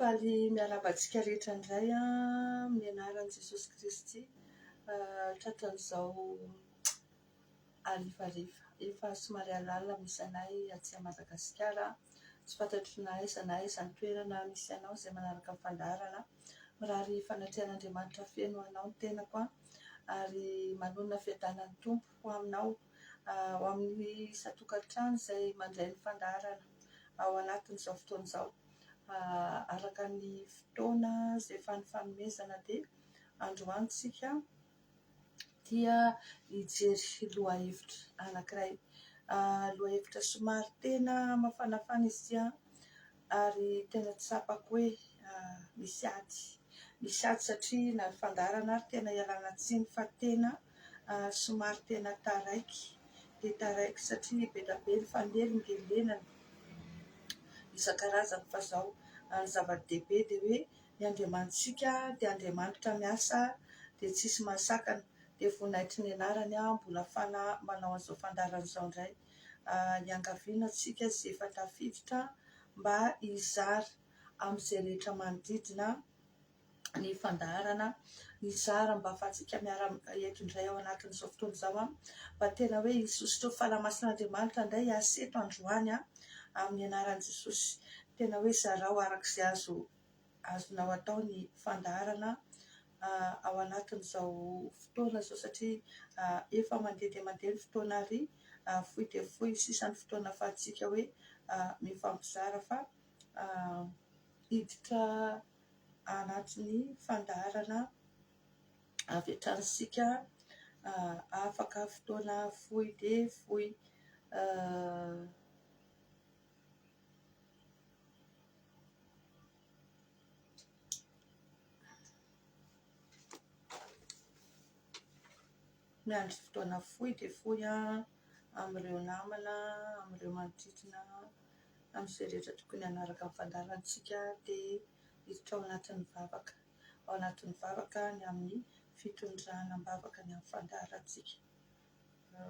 Faly miarabantsika rehetra indray amin'ny anaran'i Jesosy Kristy. Tratran'izao harivariva efa somary alalina misy anay atsy Madagasikara. Tsy fantatry na aiza ny toerana misy anao izay manaraka ny fandaharana. Mirary fanatrehan'Andriamanitra feno anao ny tenako ary manonona fiadanan'ny Tompo ho aminao ho amin'ny isan-tokantrano izay mandray ny fandaharana ao anatin'izao fotoana izao. Araka ny fotoana izay fanomezana dia androany tsika dia hijery lohahevitra anankiray. Lohahevitra somary tena mafanafana izy ity ary tena tsapako hoe misy ady satria na ny fandaharana ary tena ialana tsiny fa tena somary tena taraiky satria be da be ny fanelingelenana isan-karazany fa zao ny zava-dehibe dia hoe ny Andriamanitsika dia Andriamanitra miasa dia tsisy mahasakana dia vonaitry ny anarany mbola fana manao an'izao fandaharana izao indray. Iangaviana antsika izay efa tafiditra mba hizara amin'izay rehetra manodidina ny fandaharana, hizara mba ahafahantsika miara-eto indray ao anatin'izao fotoana izao mba tena hoe hisosotra ny fanamasin'Andriamanitra indray aseto androany amin'ny anaran'i Jesosy. Tena hoe zarao arak'izay azonao atao ny fandaharana ao anatin'izao fotoana izao satria efa mandeha dia mandeha ny fotoana ary fohy dia fohy sisan'ny fotoana ahafahantsika hoe mifampizara fa hiditra anatin'ny fandaharana avy hatrany isika afaka fotoana fohy dia fohy. Miandry fotoana fohy dia fohy amin'ireo namana, amin'ireo manodidina, amin'izay rehetra tokony hanaraka ny fandaharantsika dia hiditra ao anatin'ny vavaka. Ao anatin'ny vavaka ny amin'ny fitondrana am-bavaka ny amin'ny fandaharantsika.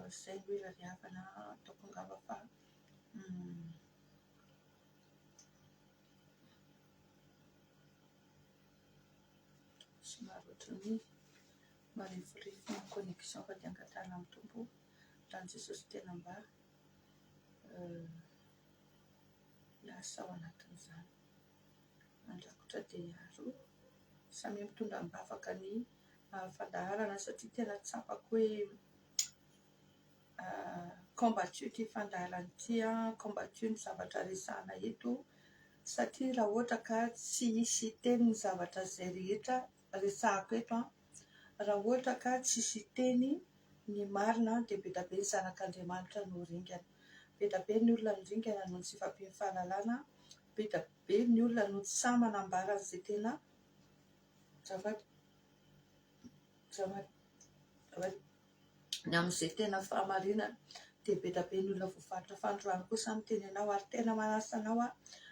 Izay no ilariavana ataoko angamba fa somary ohatran'ny marivorivy ny connexion fa dia angatahana amin'ny Tompo rahan'i Jesosy tena mba hiasa ao anatin'izany. Andrakotra dia hiaro samy mitondra am-bavaka ny fandaharana satria tena tsapako hoe combattu ity fandaharana ity, combattu ny zavatra resahana eto satria raha ohatra ka tsy hisy teny ny zavatra izay rehetra resahako eto raha ohatra ka tsy hisy teny ny marina dia be da be ny zanak'Andriamanitra no ringana, be da be ny olona no ringana noho ny tsy ifampian'ny fahalalana, be da be ny olona no tsy sahy manambara izay tena ny amin'izay tena fahamarinana, dia be da be ny olona voafatotra fa androany kosa miteny anao ary tena manasa anao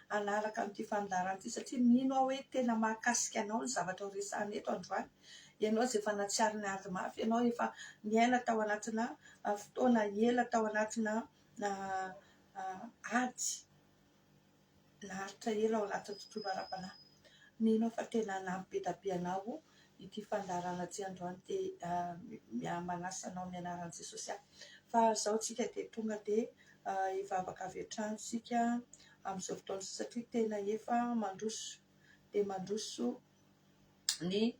hanaraka amin'ity fandaharana ity satria mino aho hoe tena mahakasika anao ny zavatra ho resahana eto androany. Ianao izay efa natsiary ny ady mafy, ianao efa niaina tao anatina fotoana ela tao anatina ady naharitra ela ao anatin'ny tontolo ara-panahy. Mino aho fa tena hanampy be da be anao ity fandaharana aty androany dia manasa anao amin'ny anaran'i Jesosy fa izao tsika dia tonga dia hivavaka avy hatrany isika amin'izao fotoana satria tena efa mandroso dia mandroso ny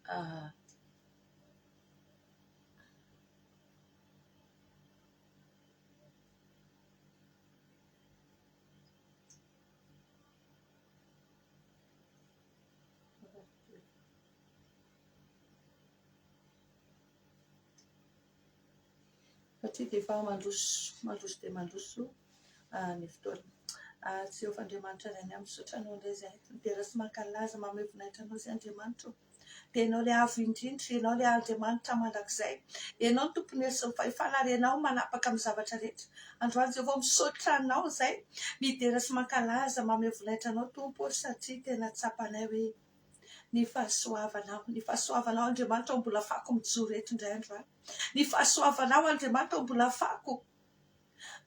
satria dia efa mandroso dia mandroso ny fotoana. Jehovah-Andriamanitra iray ny misaotra anao indray izay midera sy mankalaza manome voninahitra anao izay Andriamanitra. Dia ianao ilay avo indrindra, ianao ilay Andriamanitra mandrakizay, ianao ny tompony sy ny fahefana ary ianao manapaka amin'ny zavatra rehetra. Androany Jehovah misaotra anao izay midera sy mankalaza manome voninahitra anao Tompo, satria tena tsapanay hoe ny fahasoavanao Andriamanitra mbola afaka mijoro eto indray androany. Ny fahasoavanao Andriamanitra mbola afaka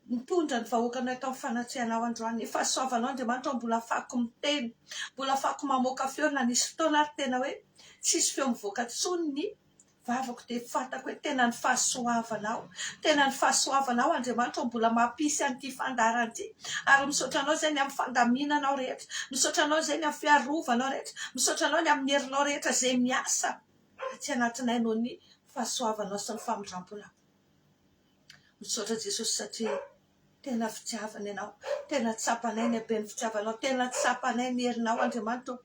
mitondra ny vahoakanao tao amin'ny fanatrianao androany. Ny fahasoavanao Andriamanitra mbola afaka miteny, mbola afaka mamoaka feo na nisy fotoana ary tena hoe tsisy feo mivoaka tsony ny vavako dia fantako hoe tena ny fahasoavanao, tena ny fahasoavanao Andriamanitra mbola mampisy an'ity fandaran'ity. Ary misaotra anao izay ny amin'ny fandaminanao rehetra, misaotra anao izay ny amin'ny fiarovanao rehetra, misaotra anao ny amin'ny herinao rehetra izay miasa aty anatinay noho ny fahasoavanao sy ny famindramponao. Misaotra Jesosy satria tena fitiavana ianao, tena tsapanay ny haben'ny fitiavanao, tena tsapanay ny herinao Andriamanitra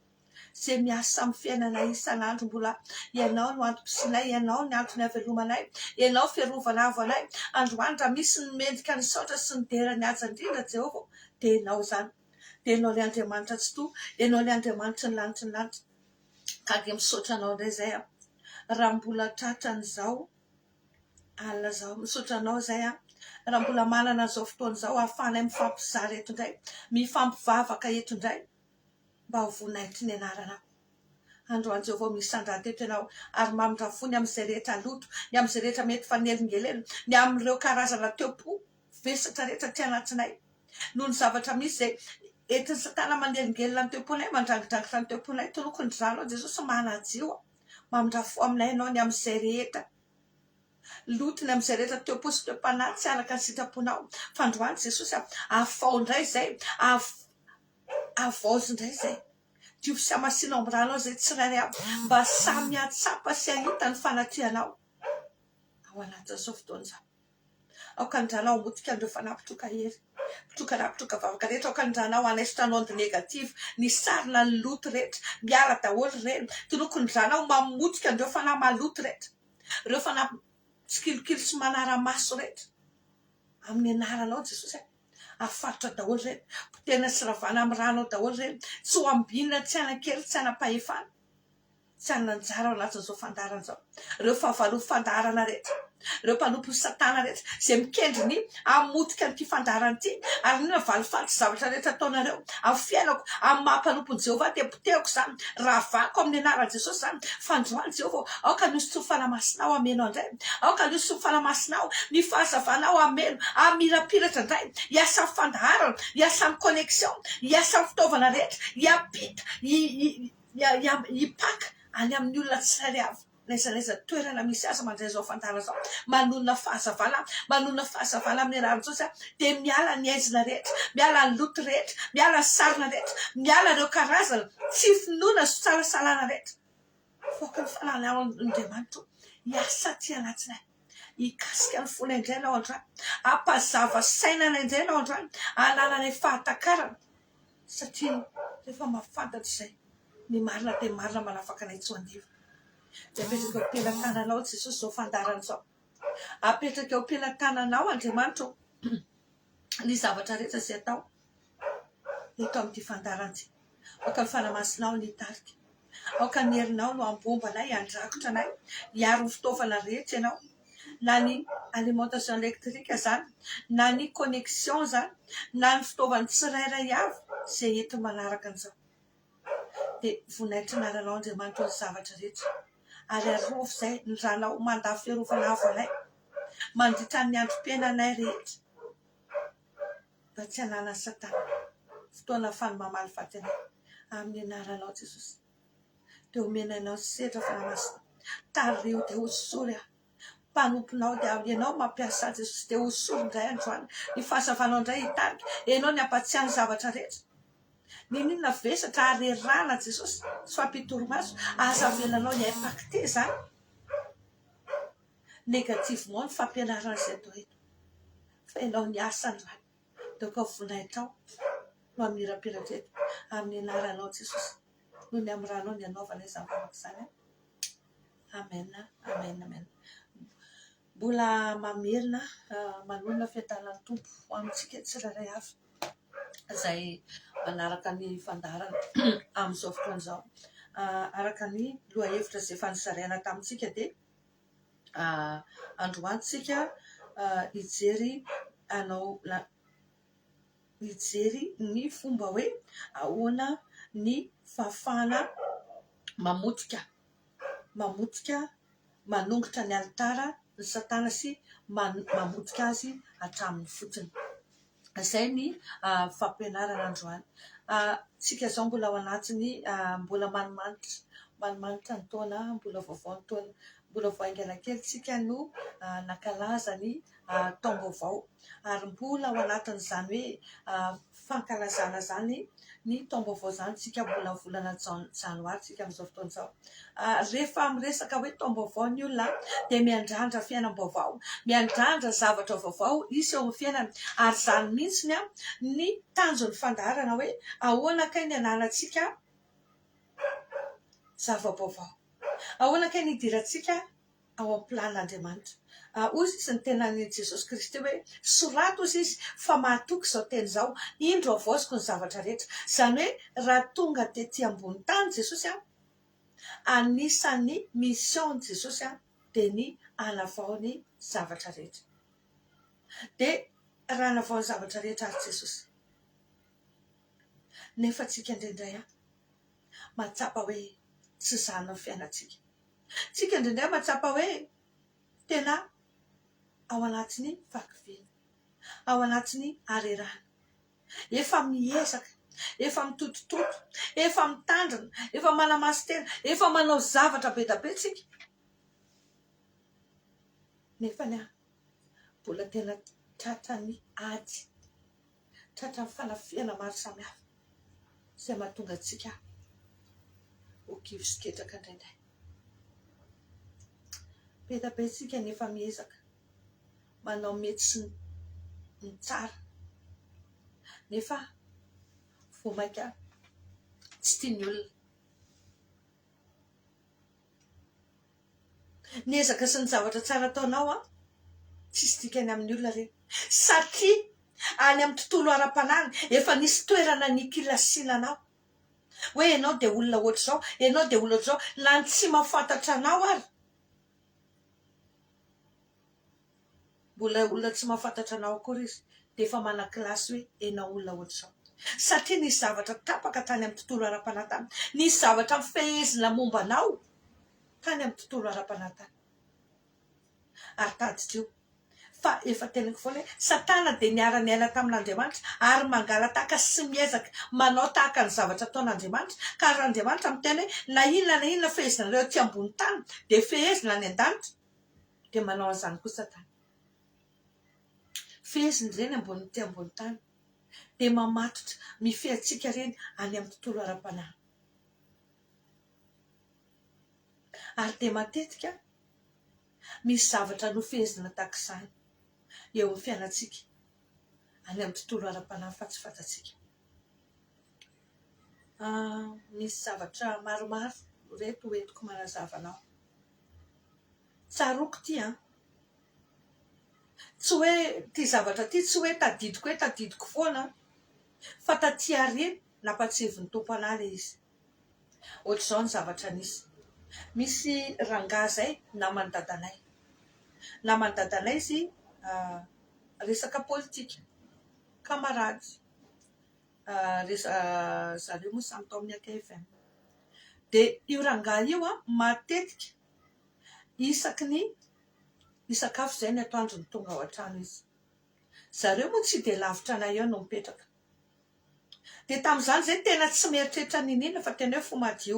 izay miasa amin'ny fiainanay isan'andro. Mbola ianao no antom-pisinay, ianao ny antony havelomanay, ianao fiarovana avanay. Androany raha misy ny mendrika ny saotra sy ny dera ny haja indrindra Jehovah dia ianao izany, dia ianao ilay Andriamanitra tsy toa, ianao ilay Andriamanitra ny lanitra ny lanitra. Ka dia misaotra anao indray izay raha mbola tratran'izao alina izao, misaotra anao izay raha mbola manana an'izao fotoana izao ahafahanay mifampizara eto indray, mifampivavaka eto indray, mba ho voninahitry ny anaranao. Androany Jehovah misandranty eto ianao ary mamindrafony amin'izay rehetra loto, ny amin'izay rehetra mety fanelingelena, ny amin'ireo karazana teopo vesatra rehetra ty anatinay, noho ny zavatra misy izay entin'ny Satana manelingelina ny teoponay, mandrangidrangotra ny teoponay. Tolokony dranao Jesosy manajio, mamindrafo aminay ianao ny amin'izay rehetra lotony, amin'izay rehetra teopo sy teom-panahy tsy araka ny sitraponao. Fa androany Jesosy avao indray izay, avaozy indray izay, dio sy hamasinao amin'ny ranao izay tsirairay avy, mba samy hatsapa sy hahita ny fanatrianao ao anatin'izao fotoana izao. Aoka andranao hamotika andreo fanapitroka hery, pitroka raha pitroka vavaka rehetra, aoka andranao hanesitra anondy negativa, ny sarina ny loto rehetra, miala daholo ireny. Tolokony dranao mamotika andreo fanahy maloto rehetra, ireo fanahy tsikilokilo sy manara-maso rehetra, amin'ny anaranao Jesosy afaritra daholo ireny, potena sy ravana amin'ny ranao daholo ireny, tsy ho ambinina, tsy hanan-kely, tsy hanam-pahefana, tsy hanan-jara ao anatin'izao fandarana izao. Ireo fahavalo fandarana rehetra, ireo mpanompo Satana rehetra izay mikendry ny hamotika an'ity fandarana ity, ary ny valifaly zavatra rehetra ataonareo amin'ny fiainako, amin'ny mampanompon'i Jehovah dia potehako izany, ravako amin'ny anaran'i Jesosy izany. Fandroany Jehovah, aoka nisy tsy fanamasinao ameno indray, aoka nisy tsy fanamasinao ny fahazavanao ameno, amirapiratra indray, hiasa amin'ny fandaharana, hiasa amin'ny connexion, hiasa amin'ny fitaovana rehetra, hiampita, hipaka any amin'ny olona tsirairay avy, n'aiza toerana misy aza mandray izao fandarana izao, manonona fahazavana, manonona fahazavana amin'ny anaran'i Jesosy dia miala ny aizina rehetra, miala ny loto rehetra, miala ny sarina rehetra, miala ireo karazana tsy finoana sy tsarasalana rehetra. Foka ny fananao Andriamanitra hiasa ty anatinay, hikasika ny fona indray ianao androany, hampazava sainana indray ianao androany, hanananay fahatakarana, satria rehefa mahafantatra izay ny marina dia marina manafaka anay tsy ho andiva. Dia apetraka eo am-pelantananao Jesosy izao fandarana izao, apetraka eo am-pelantananao Andriamanitra ny zavatra rehetra izay atao eto amin'ity fandarana ity. Aoka ny fanamasinao ny hitarika, aoka ny herinao no ambombanay, andrakotra anay, hiaro ny fitaovana rehetra ianao, na ny alimentation électrique izany, na ny connexion izany, na ny fitaovana tsirairay avy izay enti manaraka an'izao. Dia voninahitra ny anaranao Andriamanitra ny zavatra rehetra, ary arovy izay ny ranao mandafy fiarovana avanay mandritra ny androm-piainanay rehetra, mba tsy hanana Satana fotoana ahafahany mamaly faty anay amin'ny anaranao Jesosy. Dia omenanao sedra fanamasina, tario dia hosory mpanomponao dia ianao mampiasa Jesosy dia hosolo indray androany ny fahasavanao indray hitarika ianao ny ampatsiahany zavatra rehetra ninona vesatra arerana Jesosy sy fampitoromaso aza velanao ny impacté zany négativement ny fampianarana izay atao eto fa ianao ny asa androany dia ka vonahitrao no amirapirateto amin'ny anaranao Jesosy no ny amin'ny ranao ny anaovana izany famak'izany amen amen amen mbola mamerina manonona fiadanan'ny tompo ho amintsika tsirairay avy izay manaraka ny fandarana amin'izao fotoan'izao araka ny lohahevitra izay fanozaraina tamintsika dia androantsika hijery hijery ny fomba hoe ahoana ny fahafahana mamotika manongotra ny alitara ny satana sy mamotika azy hatramin'ny fotony izay ny fampianarana androany tsika zao mbola ao anatiny mbola manimanitra ny taona mbola vaovao ny taona mbola voaingana kely tsika no nankalaza ny taom-baovao ary mbola ao anatin'izany hoe fankalazana zany ny taom-baovao zany tsika mbola volana janoary tsika amin'izao fotoan'izao rehefa miresaka hoe taom-baovao ny olona dia miandrandra fiainam-baovao miandrandra zavatra vaovao isy eo amin'ny fiainana ary zany mihitsiny ny tanjon'ny fandarana hoe ahoana kay ny ananantsika zava-baovao ahoana kay ny idirantsika ao amin'ny planin'Andriamanitra ozy izy ny tenan'i Jesosy Kristy hoe sorato ozy izy fa mahatoky izao teny izao indro avoziko ny zavatra rehetra izany hoe raha tonga tetỳ ambony tany Jesosy anisan'ny mission Jesosy dia ny hanavao ny zavatra rehetra dia raha hanavao ny zavatra rehetra ary Jesosy nefa tsika indraindray mahatsapa hoe tsy zana ny fiainantsika tsika indraindray mahatsapa hoe tena ao anatiny vakiviana ao anatiny arerana efa miezaka efa mitotototo efa mitandrina efa manamasitena efa manao zavatra be da be tsika nefa ny mbola tena tratrany ady tratrany fanafiana maro samihafa izay mahatonga antsika ho kivy sy ketraka indraindray be da be tsika nefa miezaka manao mety sy ny tsara nefa vomaika tsy tiany olona niezaka sy ny zavatra tsara ataonao tsisy dikany amin'ny olona reny satria any amin'ny tontolo ara-panany efa nisy toerana nikilasinanao hoe ianao dia olona ohatr'izao ianao dia olona ohatr'izao na ny tsy mahafantatra anao ary mbola olona tsy mahafantatra anao akory izy dia efa manan-kilasy hoe ianao olona ohatr'izao satria nisy zavatra tapaka tany amin'ny tontolo ara-panatany nisy zavatra fehezina momba anao tany amin'ny tontolo ara-panatany ary tadidrio fa efa tenako foana hoe satana dia niara niaina tamin'Andriamanitra ary mangalataka sy miezaka manao tahaka ny zavatra ataon'Andriamanitra ka raha Andriamanitra miteny hoe na inona fehezina ireo ty ambony tany dia fehezina ny an-danitra dia manao an'izany koa satana fehezina ireny ty ambony tany dia mamatotra mifehantsika ireny any amin'ny tontolo ara-panahy ary dia matetika misy zavatra nofehezina takizany eo amin'ny fiainantsika any amin'ny tontolo ara-panahy fa tsy fantatsika misy zavatra maromaro reto hoentiko manazavanao tsaroko ty tsy hoe ty zavatra ty tsy hoe tadidiko foana fa taty areny nampatsivon'ny tompo anahy le izy ohatr'izao ny zavatra misy rangahy zay namany dadanay izy resaka politika kamarady zareo moa samy tao amin'ny AKFM dia io rangahy io matetika isaky ny isakafo izay ny atoandro ny tonga ao an-trano izy zareo moa tsy dia lavitra anay eo no mipetraka dia tamin'izany zay tena tsy mieritreritra ninina fa tena hoe fo madio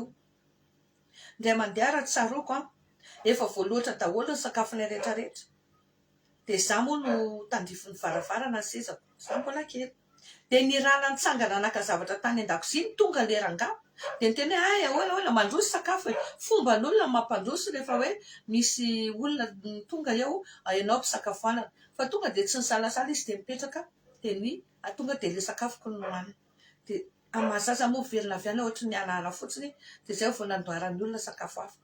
indray mandeha raha tsaroko efa voaloatra daholo ny sakafony rehetrarehetra. Dia za moa no tandrifiny varavarana ny sezako, za mbola kely. Dia ny rana nitsangana naka zavatra tany an-dakozia ny tonga lerangaba. Dia niteny hoe ay ahoana mandroso sakafo e. Fomban'olona mampandroso rehefa hoe misy olona tonga eo ianao mpisakafoanana. Fa tonga dia tsy nisalasala izy dia mipetraka dia ny tonga dia ilay sakafoko no nohaniny. Dia amin'ny mahasasa moa velona avy any ohatry ny alala fotsiny dia izay vao nandoaran'ny olona sakafo hafa.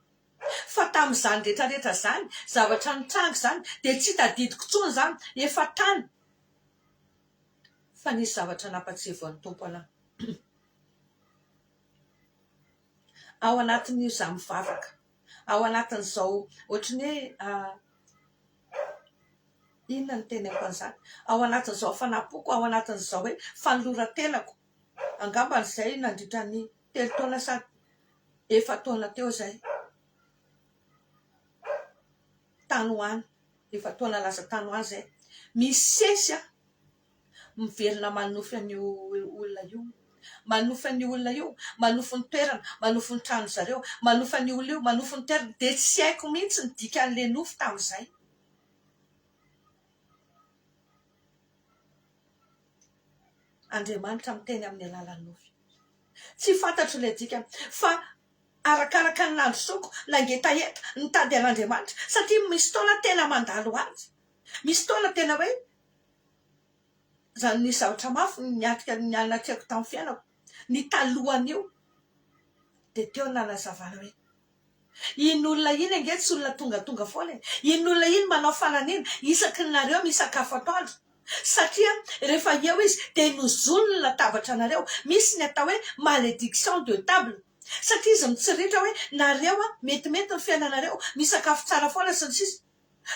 Fa tamin'izany rehetrarehetra zany zavatra nitrango zany dia tsy tadidiko intsony zany efa tany fa nisy zavatra nampatsivon'ny tompo anahy. Ao anatin'io za mivavaka, ao anatin'izao ohatry ny hoe inona ny teneko an'izany, ao anatin'izao fanapoko, ao anatin'izao hoe fanoloran-tenako. Angamba izay nandritra ny 3 taona sa 4 taona teo zay. Tany hoany, 4 taona lasa tany hoany zay. Misy sesy miverina manofy an'io olona io. Manofy an'io olona io, manofy ny toerana, manofy ny trano zareo, manofy an'io olona io, manofy ny toerana. Dia tsy haiko mihitsy ny dikan'ilay nofy tamin'izay. Andriamanitra miteny amin'ny alalan'ny nofy. Tsy fantatro ilay dikany fa arakaraka ny nandrosoko nangetaheta nitady an'Andriamanitra satria misy taona tena mandalo azy. Misy taona tena hoe zany ny zavatra mafy ny anatreko tamin'ny fiainako ny talohan'io dia teo nanazavana hoe in'olona iny ange tsy olona tonga foana e. In'olona iny manao fananiana isaky ny nareo misakafo atoandro satria rehefa eo izy dia nozony ny latabatra anareo. Misy ny atao hoe malédiction de table satria izy mitsiritra hoe nareo metimety ny fiainanareo misakafo tsara foana sy ny sisa.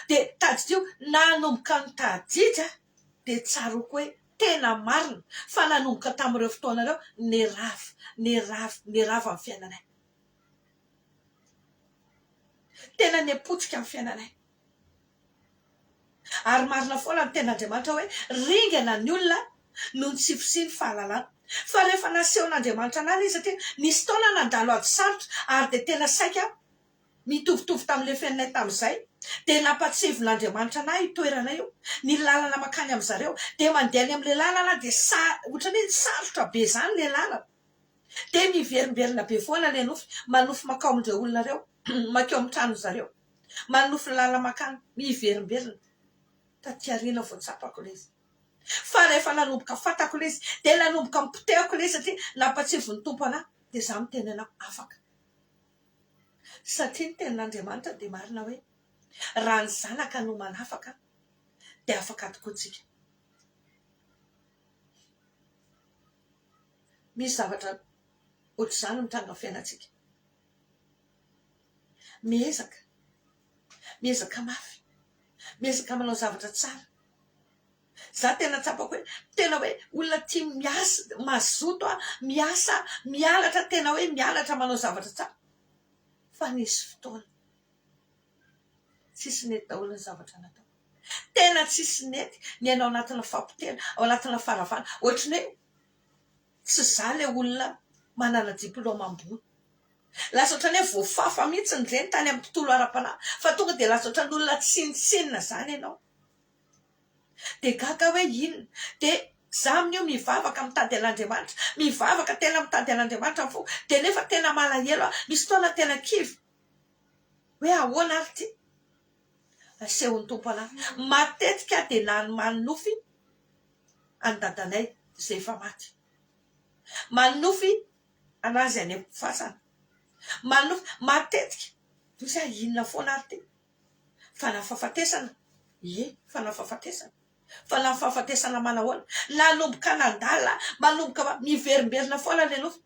Dia tadidrio nanomboka ny tadidra dia tsaroko hoe tena marina fa nanomboka tamin'ireo fotoanareo ny rava amin'ny fiainanay. Tena nepotsika amin'ny fiainanay. Ary marina foana ny ten'Andriamanitra hoe ringana ny olona no nitsifosiny fahalalana. Fa rehefa nasehon'Andriamanitra an'ala izy satria nisy taona nandalo ady sarotra ary dia tena saika mitovitovy tamin'ilay fiainanay tamin'izay. Dia nampatsivon'Andriamanitra anahy itoerana io, ny lalana makany amin'izareo. Dia mandeha any amin'ilay lalana dia ohatran'ny hoe sarotra be zany ilay lalana. Dia miverimberina be foana ilay nofy, manofy makao amin'ireo olona reo, makeo amin'ny trano zareo, manofy lalana makany, miverimberina. Taty aoriana vao tsapako ilay izy. Fa rehefa nanomboka fantako ilay izy dia nanomboka mipotehako ilay izy satria nampatsivon'ny tompo anahy dia za miteny anao afaka. Satria ny tenin'Andriamanitra dia marina hoe raha ny zanaka no manafaka dia afaka tokoa tsika. Misy zavatra ohatr'izany mitranga fiainantsika. Miezaka mafy, miezaka manao zavatra tsara. Za tena tsapako hoe tena hoe olona tia miasa mazoto miasa mialatra, tena hoe mialatra manao zavatra tsara. Fa nisy fotoana tsisy nety daholo ny zavatra natao. Tena tsisy nety ny anao anatina fampotena, ao anatina faravana. Ohatrany hoe tsy za ilay olona manana diplôma ambony. Lasa ohatrany hoe voafafa mihitsy ny reny tany amin'ny tontolo ara-panahy. Fa tonga dia lasa ohatrany olona tsinitsinina zany ianao. Dia gaga hoe inona? Dia za amin'io mivavaka mitady an'Andriamanitra, mivavaka tena mitady an'Andriamanitra fo. Dia nefa tena malahelo misy taona tena kivy hoe ahoana ary ty? Asehon'ny tompo anahy. Matetika dia manofy any dadanay izay efa maty. Manofy anazy any am-fasana. Manofy matetika. Misy inona foana ary ty? Fanafahafatesana. Ie, fanafahafatesana. Fanafahafatesana manahoana? Nanomboka nandala, manomboka miverimberina foana ilay nofy.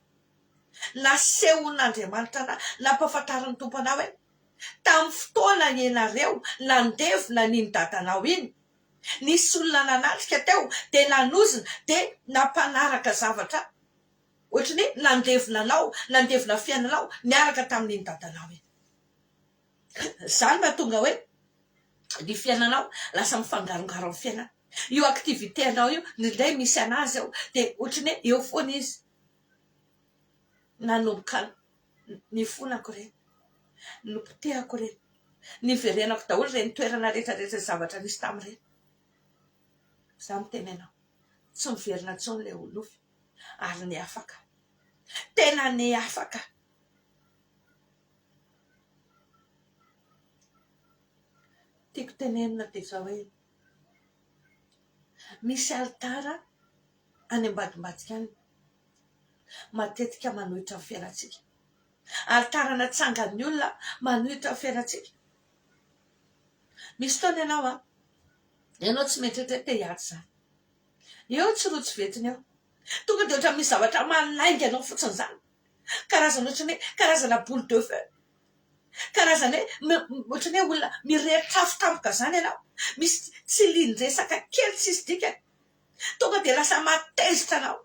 Nasehon'Andriamanitra anahy, nampahafantarin'ny tompo anahy hoe tamin'ny fotoana ianareo nandevona niny dadanao iny, nisy olona nanatrika teo dia nanozina dia nampanaraka zavatra ohatrany hoe nandevona fiainanao niaraka tamin'iny dadanao iny. Zany mahatonga hoe ny fiainanao lasa mifangarongaro amin'ny fiainana. Io activité anao io nindray misy anazy ao dia ohatrany hoe eo foana izy. Nanomboka ny fonako ireny, nopotehako ireny, niverenako daholo reny toerana rehetrarehetra zavatra nisy tamin'ireny. Za mitenenao tsy miverina intsony le olofy ary ny afaka, tena ny afaka. Tiako tenenina dia zao hoe misy alitara any ambadimbadika any matetika manohitra ny fiainantsika. Alitara natsangan'ny olona manohitra ny fiainantsika. Misy fotoana ianao tsy mieritreritra hiady zany. Eo tsy rojo vetiny eo. Tonga dia ohatra misy zavatra manainga anao fotsiny zany. Karazana ohatra ny hoe karazana boule de feu. Karazana hoe ohatra ny hoe olona mirehitra tampoka zany ianao. Misy tsy lindresaka kely tsisy dikany. Tonga dia lasa matezitra anao.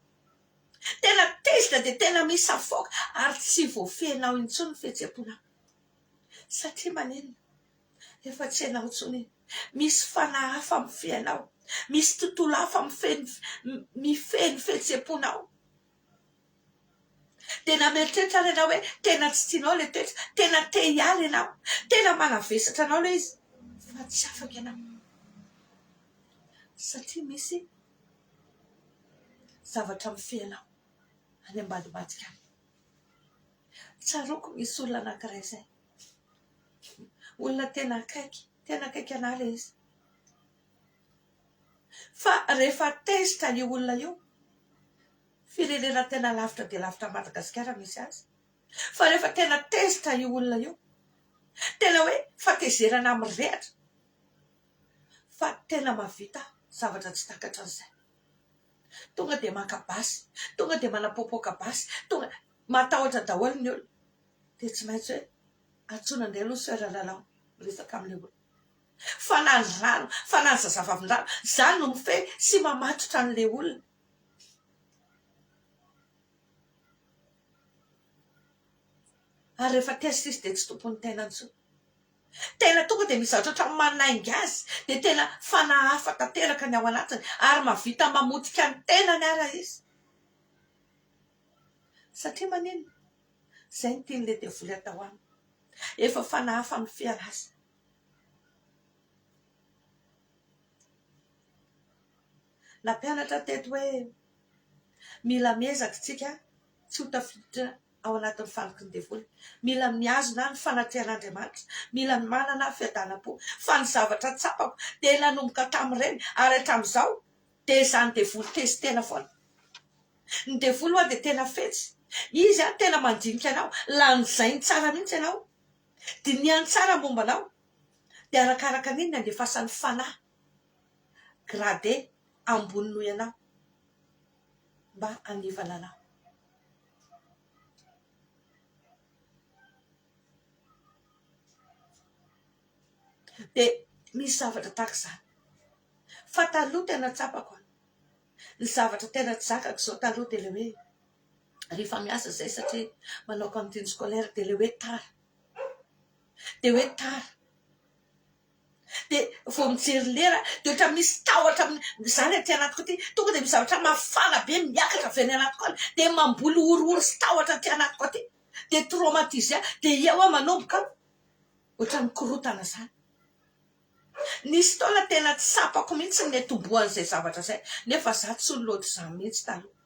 Tena tezitra dia tena misafoka ary tsy voafehinao intsony fihetseham-ponao. Satria manenina efa tsy hainao intsony misy fanahy hafa amin'ny fiainao. Misy tontolo hafa mifehy ny fihetseham-ponao. Tena mieritreritra ianao hoe tena tsy tianao le toetra, tena te hiala ianao, tena manavesatra anao le izy fa tsy afaka ianao. Satria misy zavatra mifehy anao any ambadimbadika any. Tsaroako misy olona anankiray izay, olona tena akaiky anahy le izy. Fa rehefa tezitra io olona io, firenena tena lavitra dia lavitra Madagasikara misy azy. Fa rehefa tena tezitra io olona io, tena hoe fatezerana amin'ny rehatra, fa tena mahavita zavatra tsy takatra an'izay. Tonga dia maka-basy, tonga dia manapoapoaka basy, tonga matahotra daholo ny olona. Dia tsy maintsy hoe antsoina indray aloha sœur lalao resaka amin'ilay olona. Fa na ny rano, fa na ny zazavavin-drano, izany no mifehy sy mamatotra an'ilay olona. Ary rehefa tezitra izy dia tsy tompony tena intsony. Tena tonga dia misy zavatra ohatran'ny manainga azy, dia tena fanahy hafa tanteraka ny ao anatiny ary mahavita mamotika ny tenany ara izy. Satria manenina izay ny tian'ilay devoly atao aminy. Efa fanahy hafa mifehy azy. Nampianatra teto hoe mila miezaka isika tsy ho tafiditra ao anatin'ny faniky ny devoly. Mila miazona ny fanatrian'Andriamanitra. Mila manana fiadanam-po. Fa ny zavatra tsapako dia nanomboka tamin'ireny ary hatramin'izao dia izany devoly tezitena foana. Ny devoly hoa dia tena fetsy. Izy tena mandinika anao, lanjainy tsara mihitsy ianao, diniany tsara momba anao, dia arakaraka an'iny andefasan'ny fanahy gradé ambony noho ianao mba hanivana anao. Dia misy zavatra tahaka izany. Fa taloha tena tsapako ny zavatra tena tsy zakako izao taloha dia ilay hoe rehefa miasa izay satria manao cantine scolaire dia ilay hoe tara. Dia hoe tara. Dia vao mijery lera dia ohatra misy tahotra izany aty anatiko aty. Tonga dia misy zavatra mafana be miakatra avy any anatiko any. Dia mamboly horohoro sy tahotra aty anatiko aty. Dia traumatisé dia eo manomboka ohatra ny korotana izany. Nisy taona tena tsapako mihitsy ny tombohan'izay zavatra izay. Nefa za tsy loatra izany mihitsy taloha.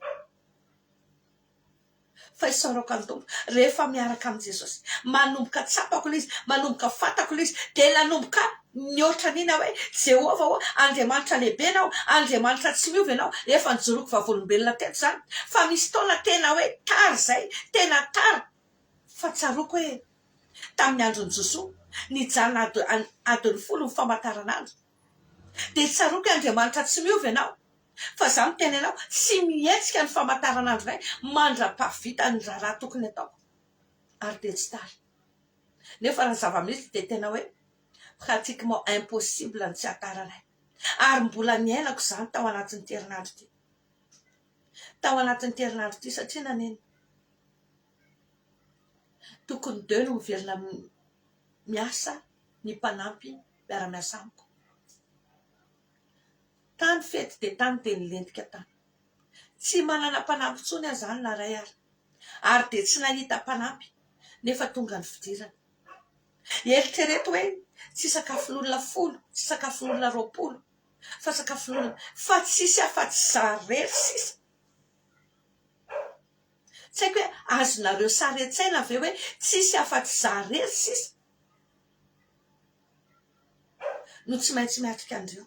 Fa isaorako any tompo rehefa miaraka amin'i Jesosy, manomboka tsapako ilay izy, manomboka fantako ilay izy, dia nanomboka mihoatra an'ina hoe Jehova ho Andriamanitra lehibe ianao, Andriamanitra tsy miova ianao. Efa nijoroako vavolombelona teto izany. Fa misy taona tena hoe tara izay, tena tara. Fa tsaroako hoe tamin'ny andron'i Josoa nijanona adiny 10 ny famantaranandro. Dia tsaroako Andriamanitra tsy miova ianao. Fa za miteny ianao tsy mihetsika ny famantaranandro iray mandra-pahavita ny raha tokony ataoko. Ary dia tsy tara. Nefa raha zava-misy dia tena hoe pratiquement impossible ny tsy hataranay. Ary mbola niainako izany tao anatin'ny herinandro ity. Tao anatin'ny herinandro ity satria nanena. Tokony 2 no miverina miasa ny mpanampy miara-miasa amiko. Tany fety dia tany dia nilentika tany. Tsy manana mpanampy intsony aho izany na ray ary dia tsy nahita mpanampy nefa tonga ny fidirana. Eritrereto hoe tsy sakafon'olona 10, tsy sakafon'olona 20, fa sakafon'olona fa tsisy afa-tsy zarery sisa. Tsy haiko hoe azonareo saretsaina ve hoe tsisy afa-tsy zarery sisa no tsy maintsy miatrika andreo.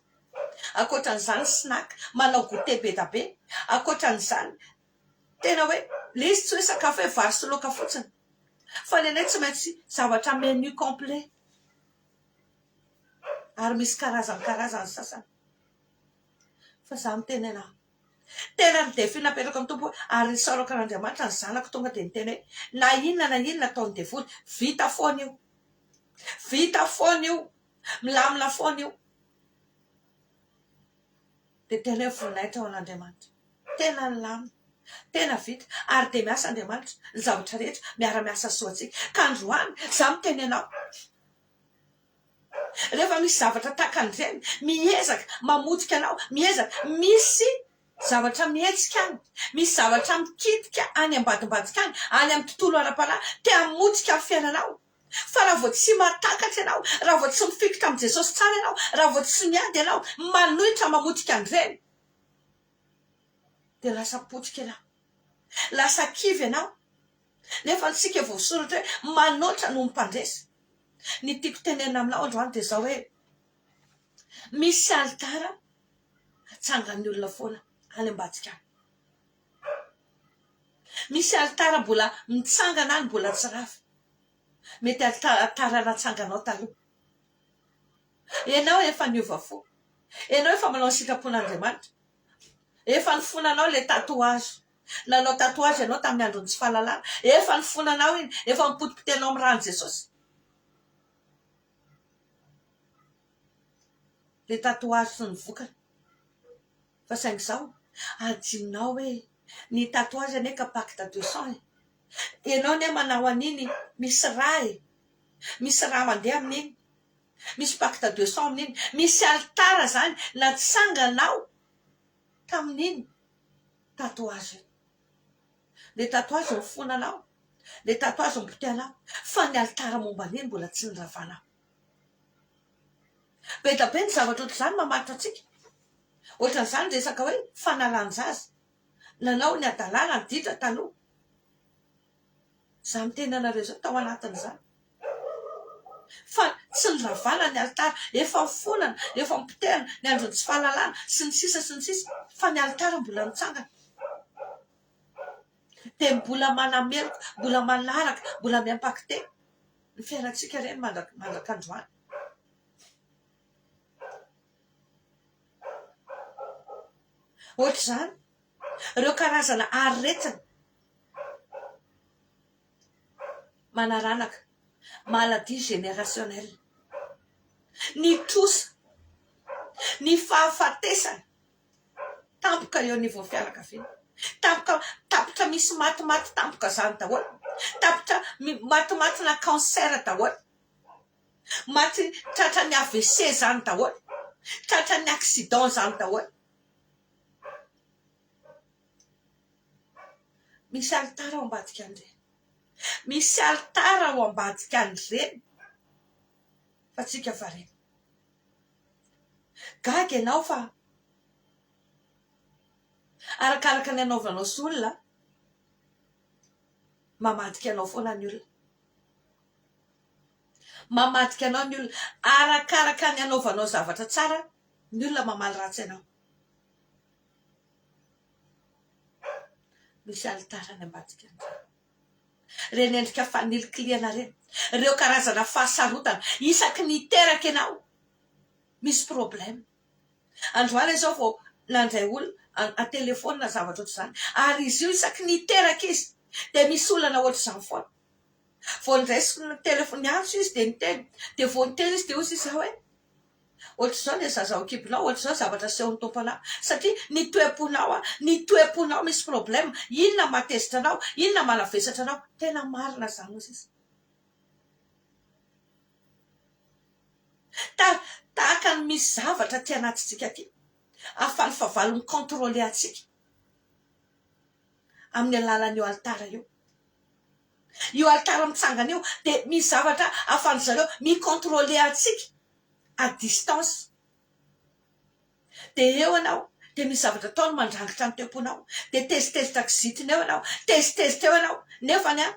Akoatran'izany snack manao goûter be da be, akoatran'izany tena hoe le izy tsy hoe sakafo hoe vary sy laoka fotsiny, fa nenay tsy maintsy zavatra menu complet ary misy karazany sasany. Fa za mitenena tena ny napetraka amin'ny tompo ary nisaraka an'Andriamanitra ny zanako tonga dia niteny hoe na inona ataony devoly vita foana io, vita foana io, milamina foana io. Dia tena hoe voninahitra ao an'Andriamanitra, tena milamina, tena vita ary dia miasa Andriamanitra ny zavatra rehetra miara-miasa soatsika. Ka androany za mitenenao rehefa misy zavatra tahaka an'ireny miezaka mamotika anao, miezaka misy zavatra mihetsika any, misy zavatra mikitika any ambadimbadika any amin'ny tontolo ara-panahy te hamotika amin'ny fiainanao. Fa raha vao tsy matakatra ianao, raha vao tsy mifikitra amin'ny Jesosy tsara ianao, raha vao tsy miady ianao manohitra mamotika an'ireny, dia lasa potika ianao, lasa kivy ianao. Nefa tsika voasoratra hoe manoatra no mpandresy. Ny tiako tenena aminao androany dia zao hoe misy alitara atsangan'ny olona foana any ambadika any. Misy alitara mbola mitsangana any mbola tsy rafy. Mety alitara natsanganao taloha. Ianao efa niova fo, ianao efa manao ny sitrapon'Andriamanitra, efa nifonanao le tatouage, nanao tatouage ianao tamin'ny andron'ny tsy fahalalana, efa nifonanao iny, efa mipotipotenao amin'ny ran'i Jesosy. Le tatouage sy ny vokany. Fa saingy izao adinao hoe ny tatouage ane ka pacte de sang. Ianao ne manao an'iny misy raha mandeha amin'iny, misy pacte de sang amin'iny, misy alitara zany natsanganao tamin'iny tatouage. Le tatouage mifonanao, le tatouage mipotehanao, fa ny alitara momba an'iny mbola tsy niravanao. Be da be ny zavatra ohatr'izany mamaritra antsika. Ohatran'izany resaka hoe fanalan-jaza, nanao ny adalàna ny ditra taloha. Za miteny anareo zao tao anatin'izany. Fa tsy niravana ny alitara, efa mifonana, efa mipotehana ny andron'ny tsy fahalalana sy ny sisa, fa ny alitara mbola mitsangana. Dia mbola manameloko, mbola manaraka, mbola miampakite ny fiainantsika ireny mandrakandroany. Ohatr'izany ireo karazana aretina manaranaka, maladie générationnelle, ny trosa, ny fahafatesana, tampoka eo niveau fianakaviana, tapotra misy matimaty tampoka zany daholo, tapotra matimatina cancer daholo, maty tratra ny AVC zany daholo, tratra ny accident zany daholo. Misy alitara ao ambadika an'ireny, misy alitara ao ambadika an'ireny, fa tsika varena. Gaga ianao fa arakaraka ny anaovanao sy olona, mamadika anao foana ny olona. Mamadika anao ny olona, arakaraka ny anaovanao zavatra tsara, ny olona mamaly ratsy anao. Misy alitara ny ambadika an'ireny. Reny endrika fanilikiliana reny, ireo karazana fahasarotana isaky niteraka ianao misy problème. Androany izao vao nandray olona atelefona zavatra ohatr'izany, ary izy io isaky niteraka izy dia misy olana ohatr'izany foana. Vao niraisy ny telefony antso izy dia niteny, dia vao niteny izy dia hozy izy hoe ohatr'izao ny zaza ekipinao, ohatr'izao zavatra sehon'ny tomponao, satria ny toeponao misy problème, inona matezitra anao, inona manavesatra anao, tena marina zany hozy izy. Tahaka ny misy zavatra ty anatintsika aty, ahafahany fahavalony contrôler atsika amin'ny alalan'io alitara io. io altara mitsangana io dia misy zavatra ahafan'ny zareo micontrôler atsika à distance. Dia eo anao dia misy zavatra ataony mandrangitra ny temponao, dia tezitezitra kizitiny eo anao, tezitezitra eo anao, nefany a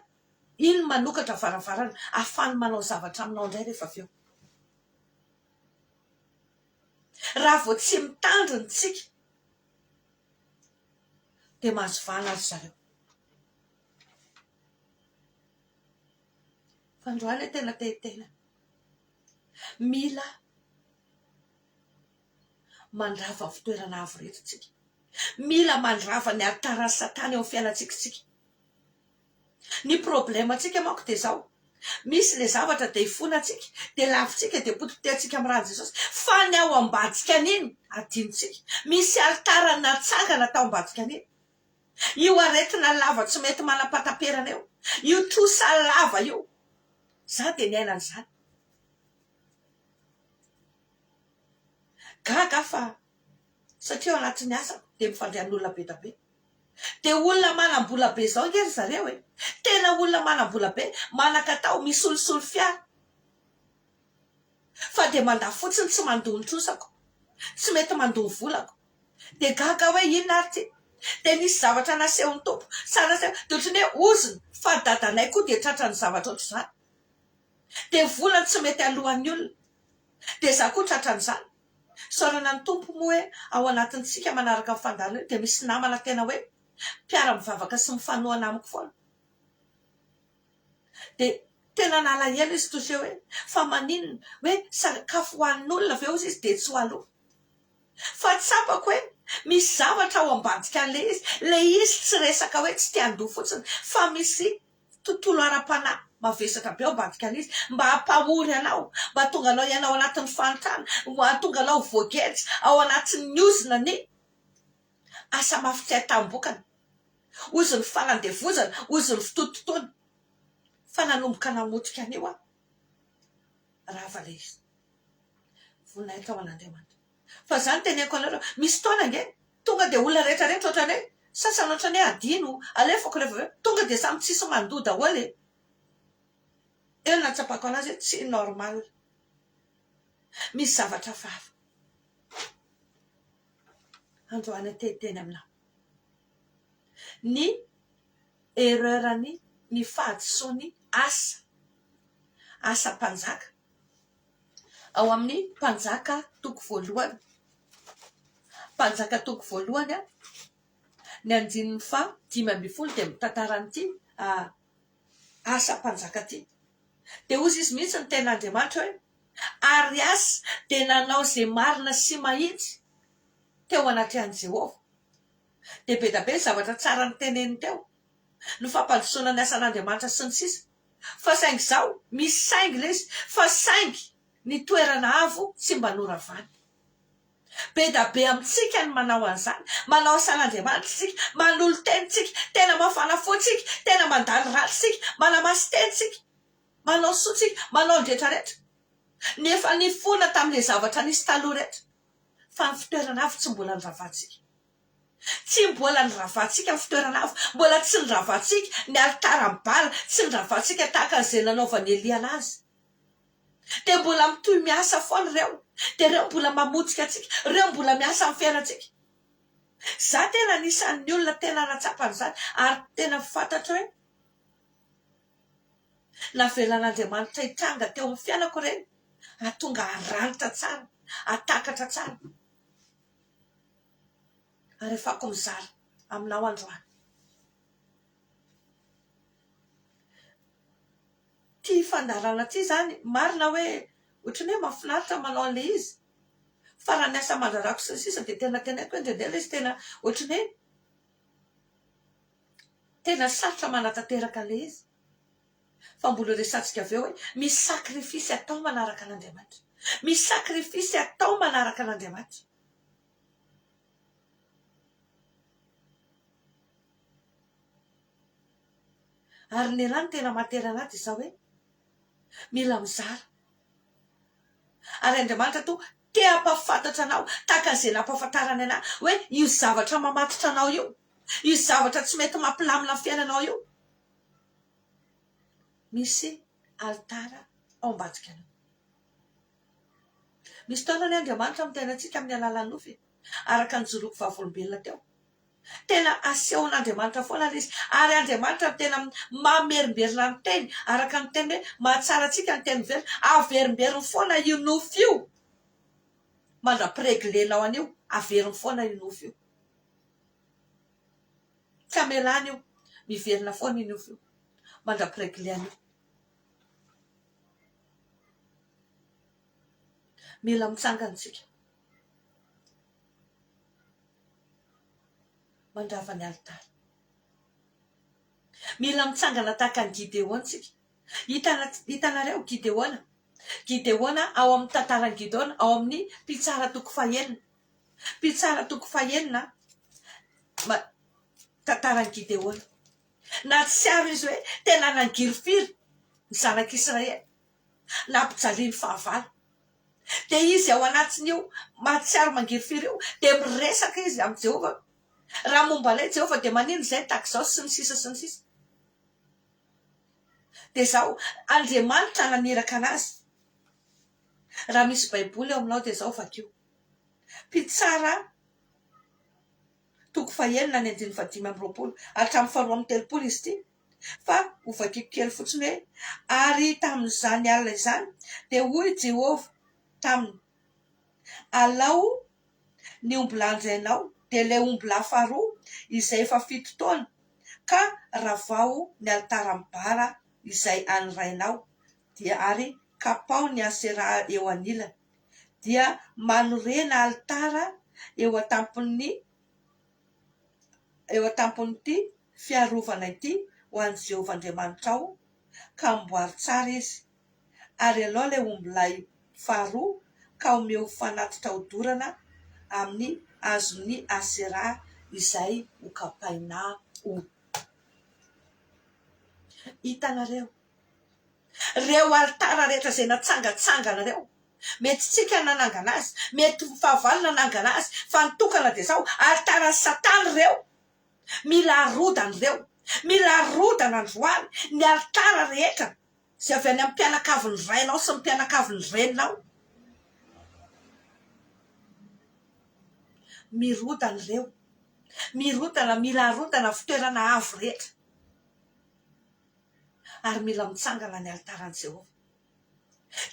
iny manokatra varavarana ahafany manao zavatra aminao indray rehefa avy eo. Raha vao tsy mitandriny tsika dia mahazo vana azy zareo. Fandroana tena tehitena mila mandrava ny fitoerana avo rehetra tsika, mila mandrava ny atarany satana eo amin'ny fiainantsika. Ny problème atsika manko dia zao, misy le zavatra dia ifona atsika, dia lavintsika dia potipotehantsika amin'ny ran'ny Jesosy, fa ny ao ambadika an'iny adinontsika. Misy altara natsangana tao ambadika an'iny, io aretina lava tsy mety manam-pataperana eo, io trosa lava io, za dia niainan'izany. Gaga fa satria ao anatin'ny asako dia mifandray amin'olona be da be, dia olona manam-bola be zao ngery zareo e, tena olona manam-bola be, manan-katao misolosolo fiara, fa dia mandà fotsiny tsy mandoa ny trosako, tsy mety mandoa ny volako, dia gaga hoe inona ary ty, dia nisy zavatra nasehon'ny tompo dia ohatrany hoe oziny fa dadanay koa dia tratrany zavatra ohatr'izany, dia volany tsy mety alohan'ny olona, dia za koa tratran'izany. Saorana ny tompo moa hoe ao anatintsika manaraka ny fandalina dia misy namana tena hoe mpiara-mivavaka sy mifanohana amiko foana, dia tena nalahelo izy toy izay hoe fa maninona hoe sakafo hohanin'olona ve ozy izy dia tsy ho aloha, fa tsapako hoe misy zavatra ao ambadika an'le izy, le izy tsy resaka hoe tsy tia andoha fotsiny, fa misy tontolo ara-panahy mavesatra be ao ambadika an'izy mba hampahory anao, mba tonga anao ianao anatin'ny fanontana, mba tonga anao voagetry ao anatin'ny ozina ny asa mafy tsy ahitambokana, oziny fanandevozana, oziny fitototoana, fa nanomboka namotika an'io a rava le izy voninahitra ao an'Andriamanitra. Fa zany teneko anareo, misy taona nge tonga dia olona rehetrarehetra ohatrany hoe sasany ohatrany hoe adino alefako rehefa tonga dia samy tsisy mandoa daholo e. Eo natsapako anazy hoe tsy normal, misy zavatra fahafa. Androany tehiteny aminao ny erreurany ny fahadisoany asa mpanjaka ao amin'ny mpanjaka toko voalohany, mpanjaka toko voalohany a ny 5:10 dia mitantaran'ity asa mpanjaka ty, dia ozy izy mihitsy ny ten'Andriamanitra hoe ary asa dia nanao izay marina sy mahitsy teo anatrehan'i Jehovah. Dia be da be zavatra tsara ny teneny teo, ny fampandrosoana ny asan'Andriamanitra sy ny sisa, fa saingy zao misy saingy le izy, fa saingy ny toerana avo tsy mba noravany. Be da be amintsika ny manao an'izany, manao asan'Andriamanitra tsika, manolo tenitsika, tena mafana fotsika, tena mandalo ratsika, manamasy tenitsika, manao sotsika, manao ny rehetrarehetra, nefa ny fona tamin'le zavatra nisy taloha rehetra, fa ny fitoerana avo tsy mbola nyravatsika, tsy mbola nyravatsika ny fitoerana avo, mbola tsy nyravatsika ny altarambala, tsy nyravatsika tahaka an'izay nanaovan'ny Elia anazy, dia mbola mitoy miasa foana ireo, dia ireo mbola mamotsika atsika, ireo mbola miasa amin'ny fiainantsika. Za tena anisan'ny olona tena natsapan'izany, ary tena fantatra hoe navelan'Andriamanitra hitranga teo amin'ny fiainako ireny, ahatonga haranitra tsara, atakatra tsara, ary efako mizara aminao androany. Ty fandarana ty zany marina hoe ohatrany hoe mahafinaritra manao an'le izy, fa raha ny asa mandrarako sy ny sisa dia tena teneko hoe ndrendrela izy tena ohatrany hoe tena sarotra manatanteraka le izy, fa mbola resantsika avy eo hoe misy sakrifisy atao manaraka an'Andriamanitra, misy sakrifisy atao manaraka an'Andriamanitra. Ary ny rano tena matery anaty izao hoe mila mizara, ary Andriamanitra to te hampafantatra anao tahaka an'izay nampahafantarany anahy hoe io zavatra mamatotra anao io zavatra tsy mety mampilamina fiainanao io, misy alitara ao ambadika anao. Misy taona ny Andriamanitra mitainantsika amin'ny alalan'ny nofy araka ny joroako vavolombelona teo. Tena asehon'Andriamanitra foana izy, ary Andriamanitra tena mamerimberina ny teny araka ny teny hoe mahatsara antsika ny teny velona, averimberiny foana io nofo io, mandra-pireglenao an'io, averiny foana io nofo io, tsy amelana io, miverina foana io nofo io, mandra-piregle an'io. Mila mitsangana tsika mandrava ny alitara. Mila mitsangana tahaka ny Gideona tsika. Hitanareo Gideona ao amin'ny tantaran'ny Gideona, ao amin'ny mpitsara toko fahenina. Mpitsara toko fahenina tantaran'ny Gideona. Na tsy ary izy hoe tena nangiry-firy ny zanak'Israely, nampijaliany fahavalo. Dia izy ao anatin'io mahatsiaro mangiry-firy io, dia miresaka izy amin'ny Jehovah. Raha momba ilay Jehovah dia manino izay tahaka izao sy ny sisa sy ny sisa. Dia izao Andriamanitra naniraka anazy. Raha misy baiboly ao aminao dia izao vakio. Mpitsara toko fahenina ny 5:20 hatramin'ny 2:30 izy ity. Fa ho vakiko kely fotsiny hoe ary tamin'izany alina izany dia hoy Jehovah taminy, alao ny omby lanjainao dia ilay omby lahy faharoa izay efa 7 taona, ka ravao ny alitara mibara izay anirainao, dia ary kapao ny Asera eo anilany, dia manorena alitara eo a-tampon'ity fiarovana ity ho an'i Jehovah Andriamanitra ao, ka mboary tsara izy. Ary alao ilay omby lahy faharoa ka omeo fanatitra hodorana amin'ny azon'ny Asera izay ho kapainao. Hitanareo reo alitara rehetra izay natsangatsangana reo, mety tsika nanangana azy, mety fahavalo nanangana azy, fa nitokana dia izao alitara Satana reo. Mila arodana reo, mila arodana androany ny alitara rehetra izay avy any amin'ny mpianakavin'ny rainao sy ny mpianakavin'ny reninao. Mirodana reo, mirodana, mila arodana fitoerana avo rehetra. Ary mila mitsangana ny alitaran'i Jehovah.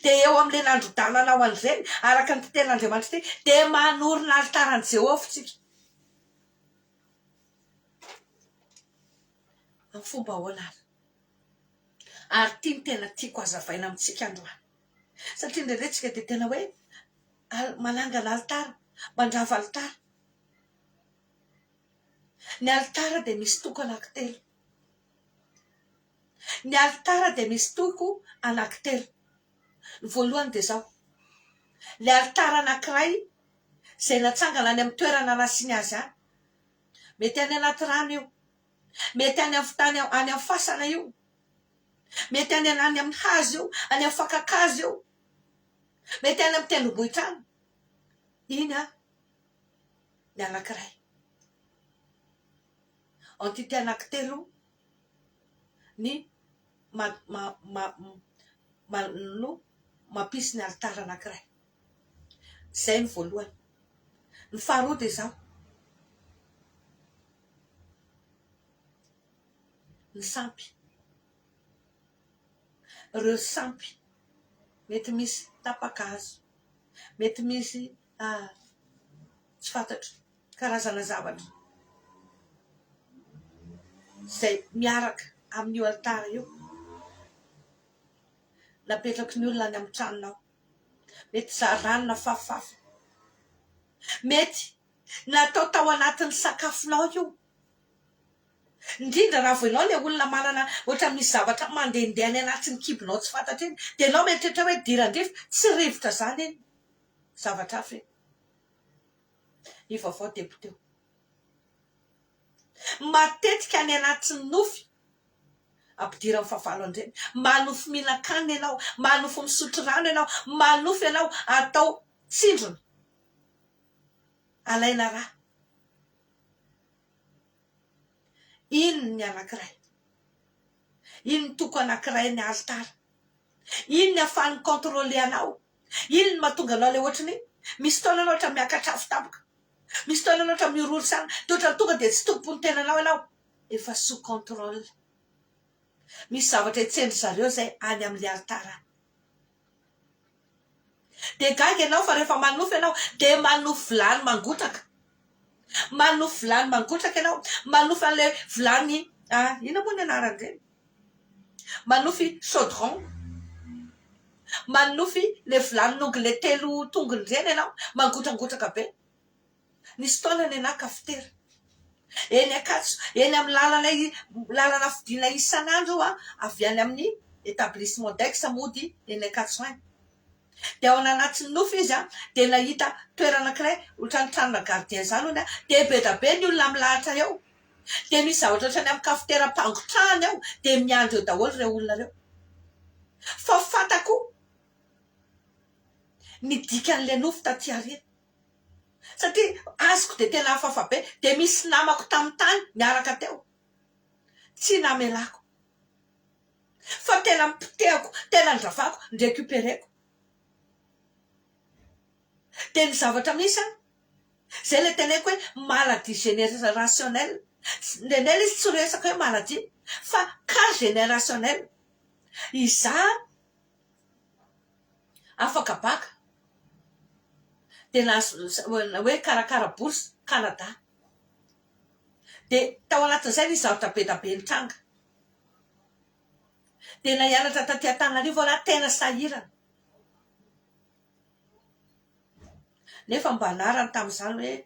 Dia eo amin'ilay nandrodanana ao an'ireny araka ny ten'Andriamanitra ity, dia manorina alitaran'i Jehovah tsika. Amin'ny fomba ahoana ary ity ny tena tiako hazavaina amintsika androany, satria indraindray tsika dia tena hoe manangana alitara, mandrava alitara. Ny alitara dia misy toko anankitelo. Ny alitara dia misy toko anankitelo. Ny voalohany dia izao: ilay alitara anankiray izay natsangana any amin'ny toerana nasiany azy any, mety any anaty rano io, mety any amin'ny tany, any amin'ny fasana io, mety any amin'ny hazo io, any amin'ny fakakazo io, mety any amin'ny tendrombohitra any. Iny ny anankiray. Antity anankitelo ny mampisy ny alitara anankiray. Izay ny voalohany. Ny faharoa dia izao: ny sampy. Ireo sampy mety misy tapakazo, mety misy tsy fantatro karazana zavatra izay miaraka amin'io alitara io, napetraky ny olona any amin'ny tranonao. Mety zaranona fafafa, mety natao tao anatin'ny sakafonao io. Indrindra raha vao ianao ilay olona manana ohatra misy zavatra mandehandeha any anatin'ny kibonao tsy fantatra iny, dia ianao mieritreritra hoe dirandrifa, tsy rivotra izany iny, zavatra hafa iny. Io vaovao teboteo. Matetika any anatin'ny nofy ampidirany fahavalo andreny, manofy mihinan-kanina ianao, manofy misotro rano ianao, manofy ianao atao tsindrona, alaina raha. Iny ny anankiray. ino ny toko anankiray ny altara, ino ny ahafahan'ny contrôler anao, ino ny mahatonga anao le ohatrany misy taona anao oatra miakatra afo tampoka, misy taona anao oatra miororosana de oatra tonga de tsy tompony tenanao ianao, efa sous contrôle. Misy zavatra itsendry zareo zay any amin'ny altara. De gaga ianao fa rehefa manofy ianao de manofy vilany mangotraka, manofy vilany mangotraka ianao, manofy an'le vilany ina moa ny anarany reny, manofy chaudron, manofy le vilany nongy le 3 tongony reny ianao, mangotragotraka be. Nisy taona ny ana kafitera eny Ankatso, eny amin'ny lalana fidina isan'andro avy any amin'ny établissement Dex mody eny Ankatso any. De ao anatin'ny nofy izy de nahita toerana anankiray ohatrany tranona gardien zany hono de be da be ny olona milahatra eo, de misy zavatra ohatrany amin'ny kafitera ampangotrahany eo, de miandry eo daholo reo olona reo. Fa fantako ny dikan'le nofy taty aoriana, satria azoko de tena hafahafa be, de misy namako tamin'ny tany miaraka teo, tsy namelako fa tena mipotehako, tena ndravako, ndrécupéreko. De ny zavatra misy zay le teneko hoe maladie générationnelle, ndrendreny izy tsy resaka hoe maladie fa cas générationnel. Iza afaka baka de nahazo hoe karakara bourse Canada, de tao anatin'izay nisy zavatra be da be nitranga, de nahianatra taty Antananarivo na tena sahirana. Nefa mba anarany tamin'izany hoe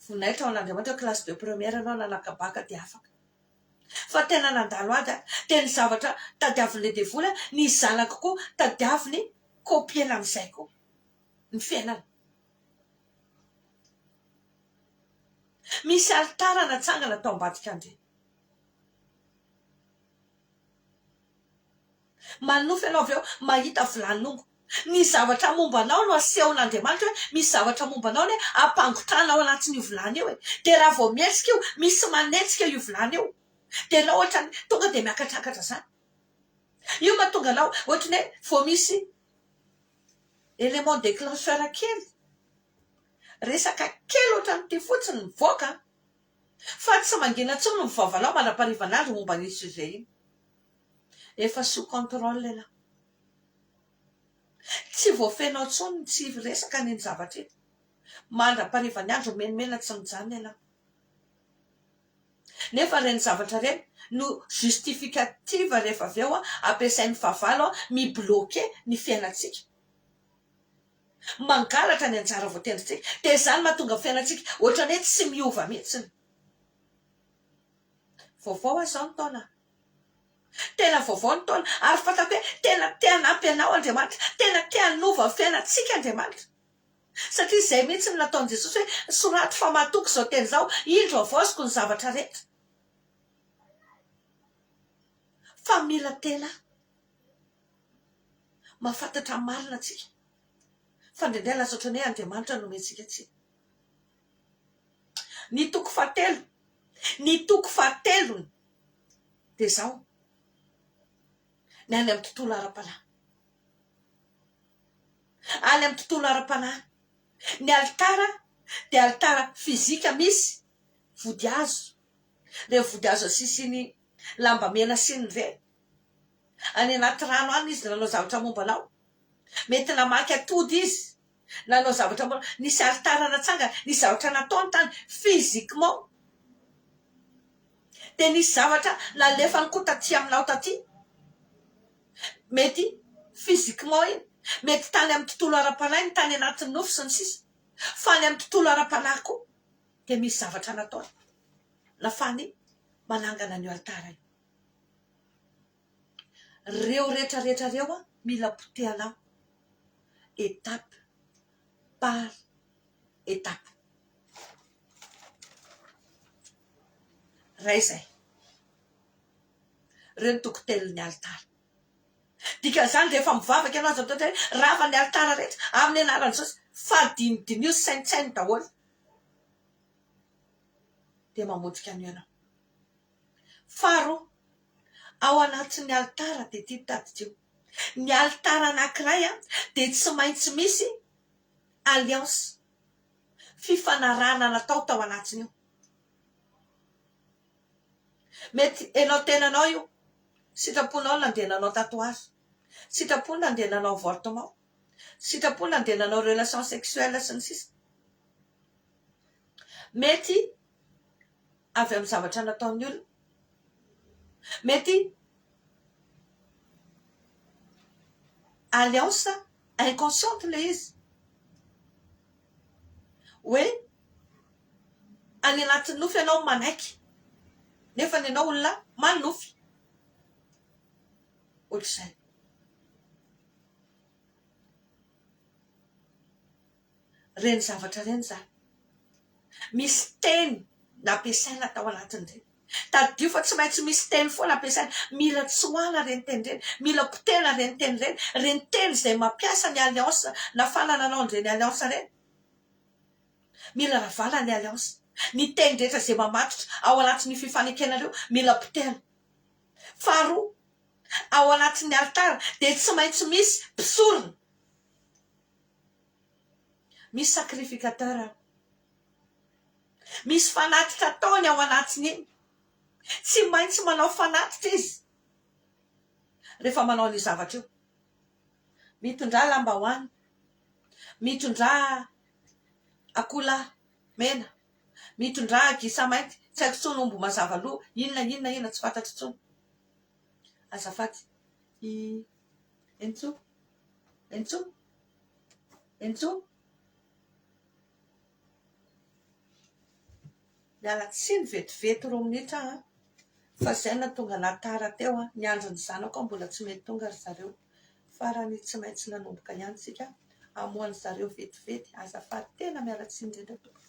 vonaitra ao an'Andriamanitra classe de première anao nanakabaka de afaka. Fa tena nandalo ady de ny zavatra tadiaviny le devoly ny zanako koa tadiaviny kopiena amin'izay koa ny fiainana. Misy altara natsangana tao ambadika andre, manofy ianao avy eo mahita vilany nongo, ny zavatra momba anao no asehon'Andriamanitra hoe misy zavatra momba anao ny ampangotrahana ao anatin'io vilany io de raha vao mietsika io misy manetsika io vilany io, de anao ohatrany tonga de miakatrakatra zany. Io mahatonga anao ohatrany hoe vao misy élément déclencheur kely, resaka kely ohatrany ty fotsiny mivoaka, fa tsy mangina intsony no mivavanao manam-parivanandro momba ny sujet iny, efa sous contrôle ianao, tsy voafenao intsony, tsy resaka ny zavatra iny, mandram-parivany andro menimena tsy mijanona ianao. Nefa reny zavatra reny no justificative rehefa avy eo ampiasain'ny fahavalo mibloquer ny fiainatsika, mangalatra ny anjara voatendritsika, de zany mahatonga fiainatsika ohatrany hoe tsy miova mihitsiny. Vaovao azao ny taona, tena vaovao ny taona, ary fantako hoe tena te hanampy anao Andriamanitra, tena te hanova ny fiainatsika Andriamanitra, satria izay mihitsy ny nataon'i Jesosy hoe soraty fa mahatoky zao teny zao, indro avosiko ny zavatra rehetra. Fa mila tena mahafantatra marina tsika fa ndraindray lasa ohatrany hoe Andriamanitra nomentsika tsika. Ny toko fahatelo, ny toko fahatelony de zao ny any amin'ny tontolo ara-panahy, any amin'ny tontolo ara-panahy ny altara de altara fizika, misy vodihazo, le vodihazo asisiny lamba mena siny ve any anaty rano any izy nanao zavatra momba anao, mety namaky atody izy nanao zavatra momba, nisy altara natsangana, nisy zavatra nataony tany physiquement, de nisy zavatra nalefany koa taty aminao taty, mety physiquement iny, mety tany amin'ny tontolo ara-panahy ny tany anatin'ny nofy sy ny sisa, fa ny amin'ny tontolo ara-panahy koa de misy zavatra nataony nafany manangana ny altara io. Reo rehetra reo mila potehanao étape par étape. Ray zay reo ny toko telon'ny altara. Dikan'izany rehefa mivavaka ianao zao totra hoe rava ny altara rehetra amin'ny anaran'i Jesosy, fa dinidinio saintsainy daholo de mamodika anio ianao. Faharoa, ao anatin'ny alitara dia tia tadidrio. Ny alitara anankiray dia tsy maintsy misy alliance, fifanarahana natao tao anatin'io. Mety enao tenanao io, sitraponao nandehananao tatouage, sitrapony nandehananao avortement, sitrapony nandehananao relation sexuelle sy ny sisa. Mety avy amin'ny zavatra nataon'ny olona, mety alliance inconsciente le izy, hoe any anatin'ny nofy ianao manaiky nefa ny ianao olona manofy ohatr'izay. Reny zavatra reny zany misy teny nampiasaina tao anatin'ireny. Taddio fa tsy maintsy misy teny foana ampiasaina. Mila tsoana reny teny reny, mila potena reny teny reny, reny teny izay mampiasa ny alliance nafanana anao an'ireny alliance reny. Mila ravana ny alliance, ny teny rehetra izay mamatotra ao anatin'ny fifanekenareo mila potena. Faharoa, ao anatin'ny alitara dia tsy maintsy misy mpisorona, misy sacrificateur, misy fanatitra ataony ao anatin'iny. Tsy maintsy manao fanatitra izy rehefa manao ny zavatra io. Mitondrà lambahoany, mitondrà akola mena, mitondrà gisa mainty, tsy haiko tsony omby mazava loha, inona tsy fantatro tsony. Azafady entso miala tsiny vetivety roa minitra fa zay natonga natara teo ny andron'ny zanako mbola tsy mety tonga ry zareo, farany tsy maintsy nanomboka ihany tsika amohan'ny zareo vetivety. Azafady tena miala tsiny indrindra tompoko.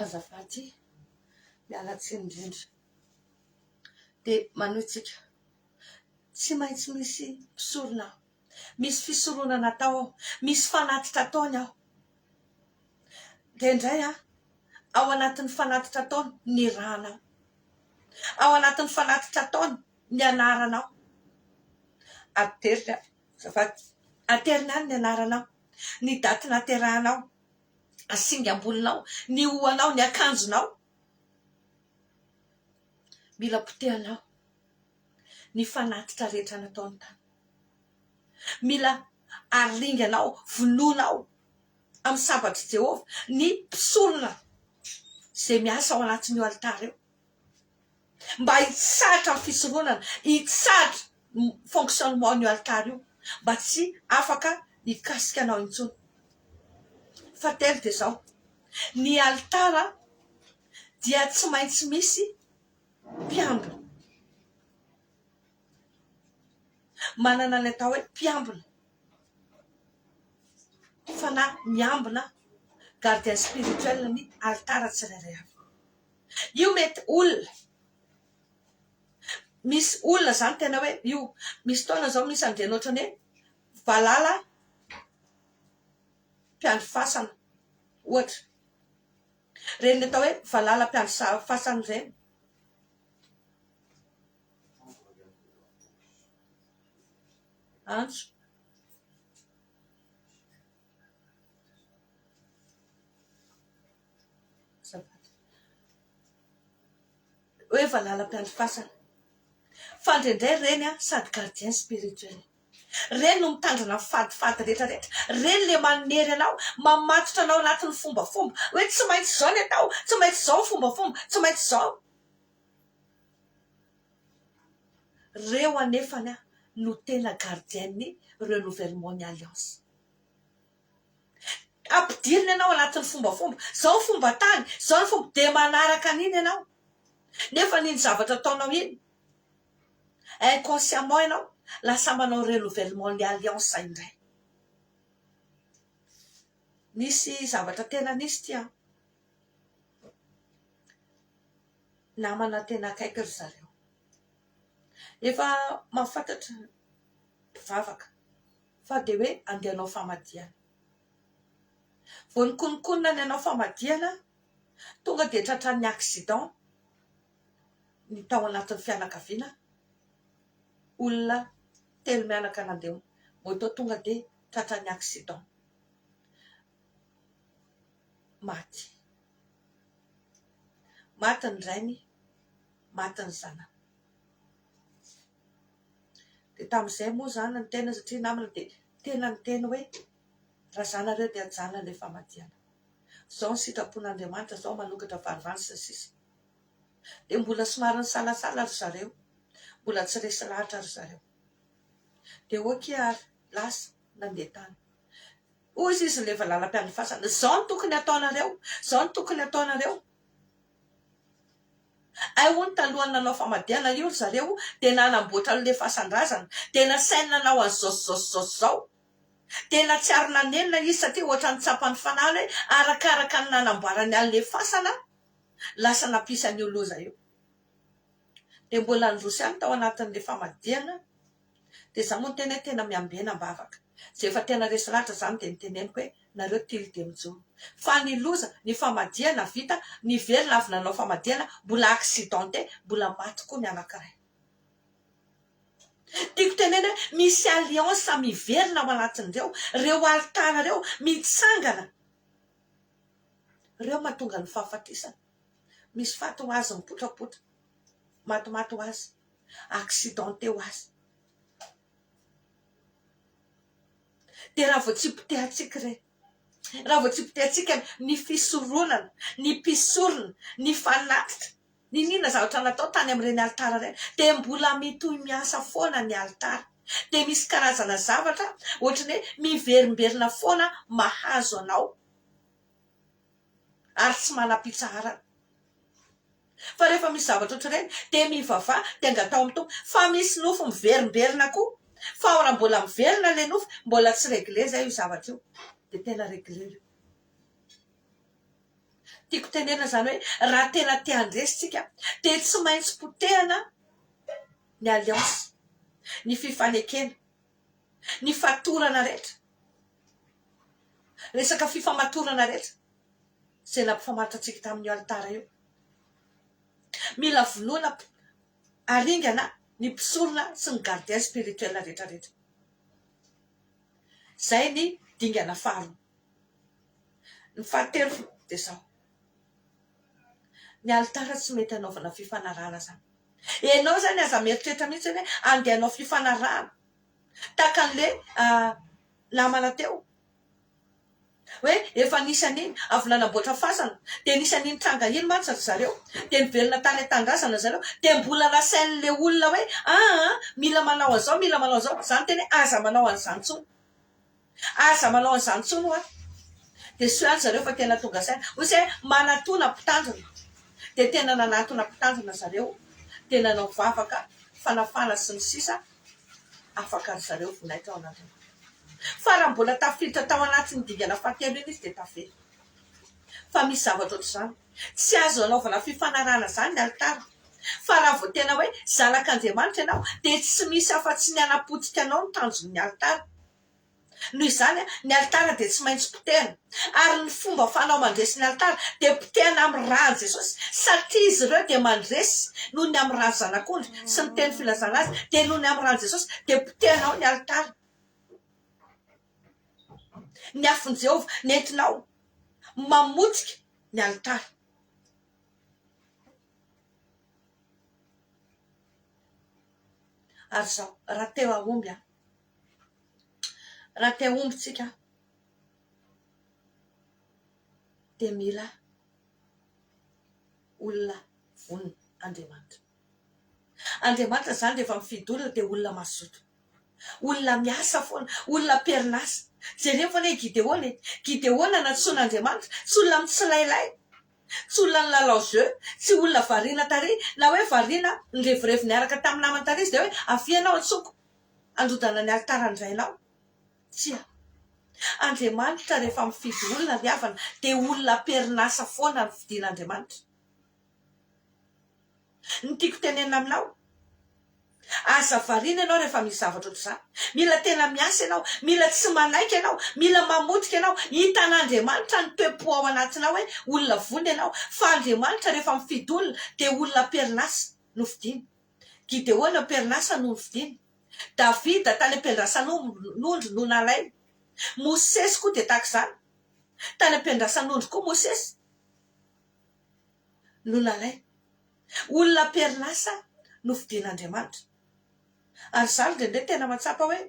Azafady miala tsiny indrindra. Dia manoitsika tsy maintsy misy mpisorona, misy fisorona natao ao, misy fanatitra ataony ao. Dia indray ao anatin'ny fanatitra ataony ny ranao, ao anatin'ny fanatitra ataony ny anaranao. Aterika azafady, aterina any ny anaranao, ny daty naterahanao, asinga-ambolinao, ny hohanao, ny akanjonao. Mila potehanao ny fanatitra rehetra nataony tany. Mila aringanao, vonoanao amin'ny sabatry Jehovah ny mpisorona izay miasa ao anatin'io alitara io, mba hitsahatra amin'ny fisoronana, hitsahatra fonctionnement io alitara io, mba tsy afaka hikasika anao intsony. Fatelo dia zao, ny alitara dia tsy maintsy misy mpiambina. Manana ny atao hoe mpiambina, fa na miambina gardien spirituel ny alitara tsirairay avy. Io mety olona, misy olona zany tena hoe io, misy taona zao misy andreny ohatrany hoe valala mpiandry-fasana ohatra, reny atao hoe valala mpiandry-fasana reny. Antso hoe valala mpiandry-fasana, fa indraindray reny sady gardien spirituel. Reny no mitandrina fadifady rehetrarehetra. Reny le manery anao, mamatotra anao anatin'ny fombafomba. Hoe tsy maintsy zao ny atao, tsy maintsy zao fombafomba, tsy maintsy zao. Reo anefany no tena gardien'ny renouvellement ny alliance. Ampidiriny ianao anatin'ny fombafomba. Zao fomba tany, zao ny fomba, de manaraka an'iny ianao. Nefa n'iny zavatra ataonao iny, inconsciemment ianao, lasa manao renouvellement ny alliance indray. Nisy zavatra tena nisy tia. Namana tena akaiky ry zareo. Efa mahafantatra vavaka fa de hoe andehanao famadiana. Vao nikonokonina ny anao famadiana, tonga de tratran'ny accident ny tao anatin'ny fianakaviana. Olona telo mianaka nandeha moto tonga de tratran'ny accident. Maty. Maty ny rainy, maty ny zanany. De tamin'izay moa zany ny tena satria namana de tena ny teny hoe raha zanareo de ajana le famadiana. Zao ny sitrapon'Andriamanitra, zao manokatra varovany sy ny sisa. De mbola somary ny salasala ry zareo, mbola tsy resy lahatra ry zareo. De okia lasa nandeha tany. Hoy izy le valalam-piandefasana, zao ny tokony ataonareo, zao ny tokony ataonareo. Ay hoy ny talohany nanao famadiana io ry zareo, de nanamboatra le fasan-drazana, de nasaina nanao zao. Tena tsy ary nanenina izy satria ohatrany tsapany fanahy hoe arakaraka ny nanamboarany an'le fasana, lasa nampisany io loza io. De mbola nirosy any tao anatin'le famadiana, de za moa tena tena miambena mbavaka. Zay efa tena resy lahatra zany de niteneniko hoe nareo tily de mijoro. Fa ny loza, ny famadiana vita, ny verina avy nanao famadiana, mbola accidenté, mbola maty koa ny anankiray. Tiako tenena misy alliance miverina ao anatin'ireo, reo alitara reo mitsangana. Reo mahatonga ny fahafatisana. Misy faty ho azy mipotrapotra, matimaty ho azy, accidenté ho azy. De raha vao tsy potehatsika re, raha vao tsy potehatsika ny fisoronana, ny pisorona, ny fanatitra, ny nina zavatra natao tany amin'ireny alitara reny, de mbola mitohy miasa foana ny alitara. De misy karazana zavatra ohatrany hoe miverimberina foana mahazo anao ary tsy manam-pitsarana. Fa rehefa misy zavatra ohatr'ireny de mivavah de angatao amin'ny tompo. Fa misy nofo miverimberina koa. Fa raha mbola miverina le nofo, mbola tsy regle zay io zavatra io, de tena regle io. Tiako tenena zany hoe raha tena te handresitsika de tsy maintsy potehana ny alliance, ny fifanekena, ny fatorana rehetra. Resaka fifamatorana rehetra zay nampifamaritra antsika tamin'io alitara io. Mila vonoina aringana ny mpisorona sy ny gardien spirituel rehetrarehetra. Zay ny dingana faharoa. Ny fahatelo de zao. Ny alitara tsy mety hanaovana fifanarahana zany. Enao zany aza mieritreritra mihitsy hoe andeha hanao fifanarahana. Takan'le namana teo. Hoe efa nisy an'iny avy nanamboatra fasana, de nisy an'iny tranga iny mantsy ry zareo, de nivelona tany an-tandrazana zareo, de mbola nasain'le olona hoe mila manao an'izao, mila manao an'izao. Zany teny aza manao an'izany intsony. Aza manao an'izany intsony ho de soa zareo fa tena tonga saina. Hoy hoe manatona mpitandrina. De tena nanatona mpitandrina zareo, tena nanao vavaka, fanafana sy ny sisa, afaka ry zareo vonaitra ao anatiny. Fa raha mbola tafiditra tao anatin'ny dingana fahatelo iny izy de tafela. Fa misy zavatra ohatr'izany. Tsy azo anaovana fifanarahana zany ny alitara. Fa raha vao tena hoe zanak'Andriamanitra ianao, de tsy misy afa-tsy ny anapotika anao ny tanjon'ny alitara. Noho izany ny alitara de tsy maintsy potehana. Ary ny fomba fanao mandresy ny alitara de potehana amin'ny ran'ny Jesosy. Satria izy ireo de mandresy noho ny amin'ny ran'ny zanak'ondry sy ny teny filazana azy, de noho ny amin'ny ran'ny Jesosy de potehanao ny alitara. Ny afon'i Jehova nentinao mamotsika ny alitara. Ary zao, raha teo ahomby raha te ombitsika dia mila olona vonona Andriamanitra. Andriamanitra zany rehefa mifidy olona dia olona mazoto, olona miasa foana, olona perinasa. Jereo foana hoe Gideona natsoan'Andriamanitra, tsy olona mitsilailay, tsy olona ny lalao jeu, tsy olona variana tary, na hoe variana nyrevirevy niaraka tamin'ny namany tary izy dia hoe afianao antsoko androdana ny altaran-drainao. Tsia, Andriamanitra rehefa mifidy olona ry havana dia olona perinasa foana ny fidian'Andriamanitra. Ny tiako tenenina aminao, aza variana ianao rehefa misy zavatra ohatr'izany. Mila tena miasa ianao, mila tsy manaiky ianao, mila mamotika ianao, hitan'Andriamanitra ny toe-po ao anatinao hoe olona vony ianao. Fa Andriamanitra rehefa mifidy olona dia olona perinasa no fidiany. Gideona perinasa no fidiany. Davida tany am-pendrasan'ondry no nalainy. Mosesy koa dia tahaka izany, tany am-pendrasan'ondry koa Mosesy no nalainy. Olona perinasa no fidian'Andriamanitra. Ary zany indrindray tena matsapa hoe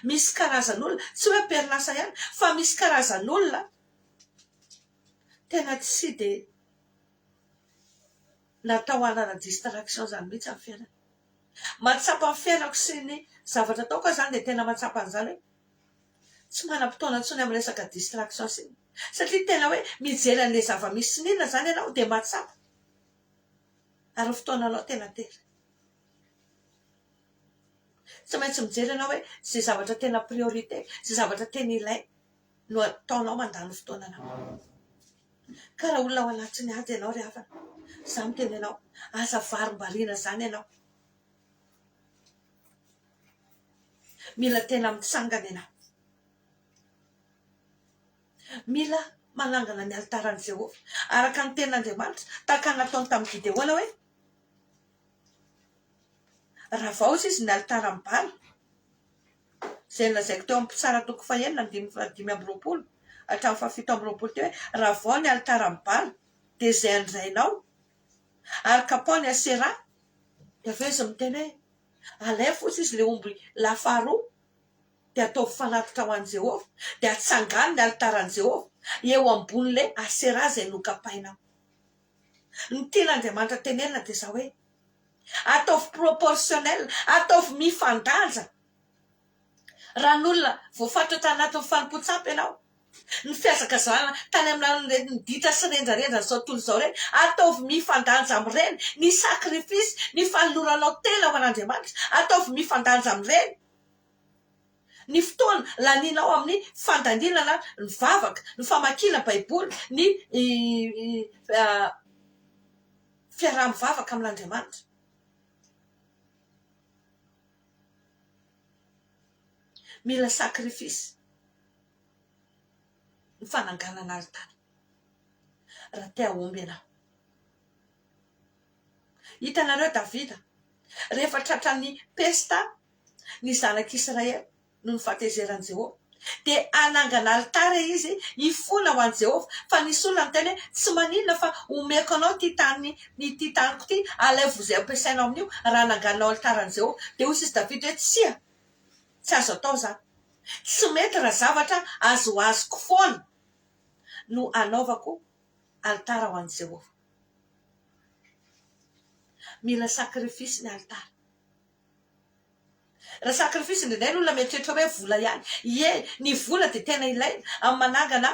misy karazan'olona, tsy hoe perinasa ihany, fa misy karazan'olona tena tsy dia natao hanana distraction zany mihitsy amin'ny fiainana. Matsapa amin'ny fiainako sy ny zavatra ataoko zany dia tena matsapa an'izany hoe tsy manam-potoana intsony amin'ny resaka distraction siny, satria tena hoe mijery an'ilay zava-misy sinina zany ianao dia matsapa, ary fotoananao tena tery. Tsy maintsy mijery ianao hoe zay zavatra tena priorité, zay zavatra tena ilay no ataonao mandany fotoananao. Ka raha olona ao anatiny ady ianao ry havana, za miteny ianao, aza varim-bariana zany ianao. Mila tena mitsangana ianao, mila manangana ny altaran'i Jehovah araka ny ten'Andriamanitra, tahaka nataony tamin'ny Gideona hoe raha vaozy izy ny altaran'ny Baly, izay nolazaiko teo amin'ny Pitsara toko fahaenina 5:20 hatramin'ny 7:20 teo hoe raha vao ny altaran'ny Baly dia izay andrainao, ary kapao ny Asera, dia aveo izy miteny hoe alay fotsy izy le omby lafaroa dia ataovy fanatitra ho an'i Jehovah, dia atsangany ny altaran'i Jehovah eo ambonin'ilay Asera izay nokapainao. Ny tian'Andriamanitra tenenina dia izao hoe ataovy proportionnel, ataovy mifandanja. Raha n'olona voafatotra anatin'ny fanompoan-tsampy ianao, ny fiazakazahana tany amin'ny ditra sy renjarenja zao tontolo izao ireny, ataovy mifandanja amin'ireny ny sakrifisy, ny fanoloranao tena ho an'Andriamanitra, ataovy mifandanja amin'ireny ny fotoana laninao amin'ny fandalinana ny vavaka, ny famakiana baiboly, ny fiaraha-mivavaka amin'Andriamanitra. Mila sakrifisy ny fananganana alitara raha te ahomby ianao. Hitanareo Davida rehefa tratran'ny pesta ny zanak'Israely no ny fahatezeran'i Jehovah, dia anangana alitara izy hifona ho an'i Jehovah. Fa nisy olona ny teny hoe tsy maninona fa omeko anao ty taniko ty, alaivo izay ampiasainao amin'io raha ananganao alitaran'i Jehovah. Dia hoy izy Davida hoe tsia, tsy azo atao zany, tsy mety raha zavatra azoko foana no anaovako alitara ho an'i Jehovah. Mila sakrifisy ny alitara. Raha sakrifisy indrindray ny olona mieritreritra hoe vola ihany, ie ny vola dia tena ilaina amin'ny manangana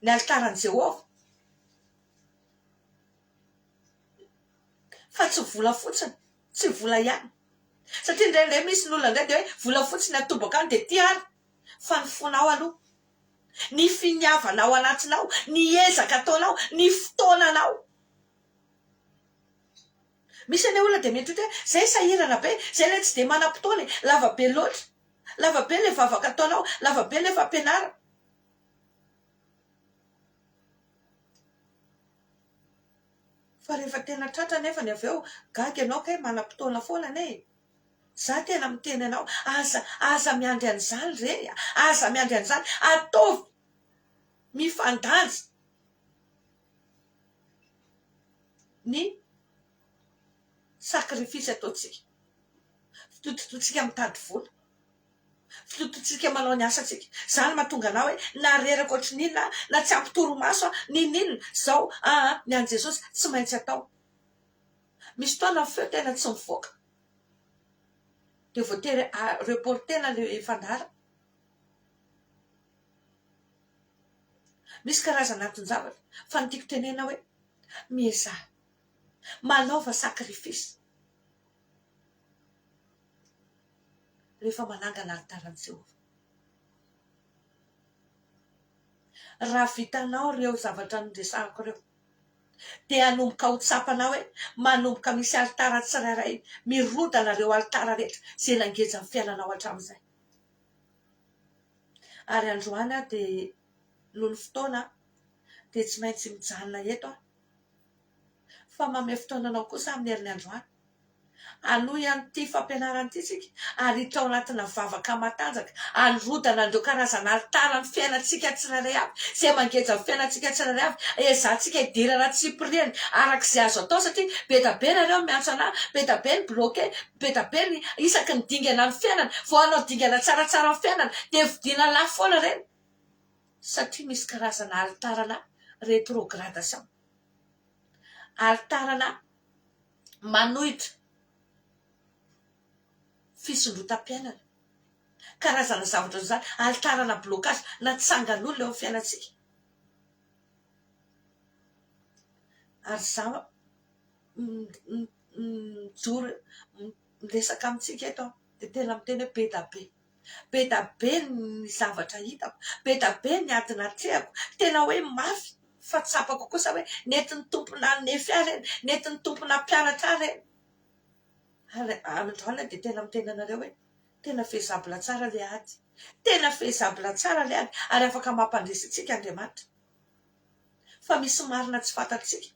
ny alitaran'i Jehovah, fa tsy vola fotsiny, tsy vola ihany. Satria indraindray misy ny olona indray dia hoe vola fotsiny atobaka any dia ty ary, fa ny fonao aloha, ny finiavanao anatinao, ny ezaka ataonao, ny fotoananao. Misy ny olona dia mieritreritra hoe zay sahirana be, zay ilay tsy dia manam-potoana, lavabe loatra, lavabe ilay vavaka ataonao, lavabe ilay fampianarana. Fa rehefa tena tratra nefa ny avy eo gaga ianao kay manam-potoana foana ane. Za tena miteny ianao, aza miandry an'izany reny, aza miandry an'izany, ataovy mifandanja ny sakrifisy ataontsika, totototsika mitady vola. Filototsika manao ny asatsika zany mahatonga anao hoe nareraka ohatry ninona na tsy ampitoromaso ninona zao ny any Jesosy tsy maintsy atao. Misy fotoana feo tena tsy mivoaka de voatery reportena le fandara. Misy karazana aton-javatra fa ny tiako tenena hoe miezaha manaova sakrifisy rehefa manangana alitaran'i Jehovah. Raha vitanao ireo zavatra nodresahako ireo dia hanomboka ho tsapanao hoe manomboka misy alitara tsirairay mirodana ireo alitara rehetra izay nangeja ny fiainanao hatramin'izay. Ary androany dia noho ny fotoana dia tsy maintsy mijanona eto fa manome fotoananao kosa amin'ny herin'ny androany anohy an'ity fampianarana ity tsika ary hiditra ao anatina vavaka matanjaka anorodana andreo karazana alitara ny fiainantsika tsirairay avy izay mangeja ny fiainantsika tsirairay avy ezahantsika hidirana tsy hipiriany arak'izay azo atao satria be da be nareo miantso anahy, be da be ny bloqué, be da be ny isaky ny dingana ny fiainana vao hanao dingana tsaratsara ny fiainana dia vidina lafo foana ireny satria misy karazana alitarana rétrogradation, alitarana manohitra fisondrotam-piainana, karazana zavatra zany alitarana blocage natsangan'olona eo amin'ny fiainantsika. Ary zaho mijoro miresaka amintsika eto dia tena miteny hoe be da be ny zavatra hitako, be da be ny ady natrehako, tena hoe mafy fa tsapako kosa hoe nentin'ny tompona nefy ahy reny, nentin'ny tompona mpianatra ahy reny. Ary androany dia tena miteny anareo hoe tena fezabla tsara le ady, tena fezabla tsara le ady ary afaka mampandresy antsika Andriamanitra fa misy marina tsy fantatsika,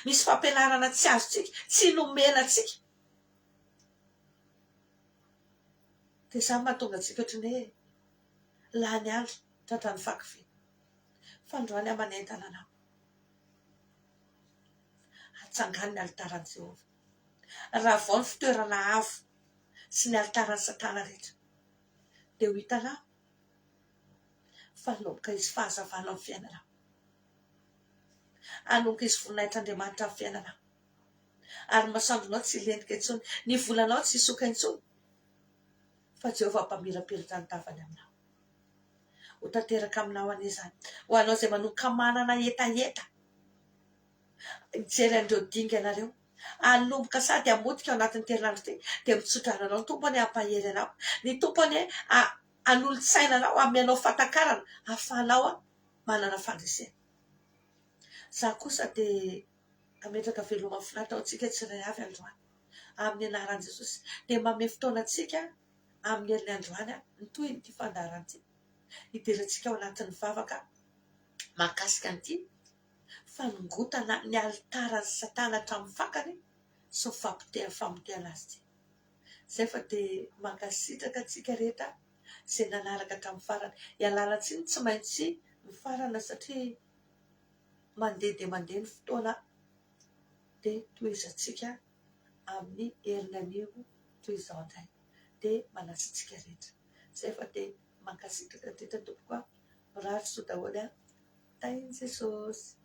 misy fampianarana tsy azotsika, tsy nomena atsika dia zany mahatonga antsika ohatry ny hoe lany andro tratran'ny fakofy fa androany aho manentana anao hatsangany ny alitaran'i Jehovah. Raha vao ny fitoerana avo sy ny alitaran'ny Satana rehetra dia ho hitanao fa hanomboka izy fahazavana amin'ny fiainana, hanomboka izy voninahitran'Andriamanitra amin'ny fiainana ary masoandronao tsy hilentika intsony, ny volanao tsy hisoka intsony fa Jehovah mpamirapiratra ny tavany aminao. Ho tanteraka aminao anie izany ho anao izay manomboka manana etaeta hijery andreo dinganareo hanomboka sady hamotika ao anatin'ny herinandro ity dia mitsotra anao ny tompony hampahery anao, ny tompony hanolo-tsaina anao, amenao fatakarana hahafahanao manana fandresena. Za kosa dia ametraka veloma finaritra ao antsika tsirairay avy androany amin'ny anaran'i Jesosy dia manome fotoana antsika amin'ny herin'ny androany nitoy ity fandaharana ity hidirantsika ao anatin'ny vavaka mahakasika an'ity fanongotana ny alitaran'ny Satana hatramin'ny fakany sy ny famotehana azy ity. Zay fa dia mankasitraka antsika rehetra izay nanaraka hatramin'ny farany, ialana tsiny tsy maintsy ny farana satria mandeha dia mandeha ny fotoana dia tohizantsika amin'ny herin'ny anivo toy izao indray dia manasa antsika rehetra. Zay fa dia mankasitraka indrindra tompoko mirary soa daholo tain'i Jesosy.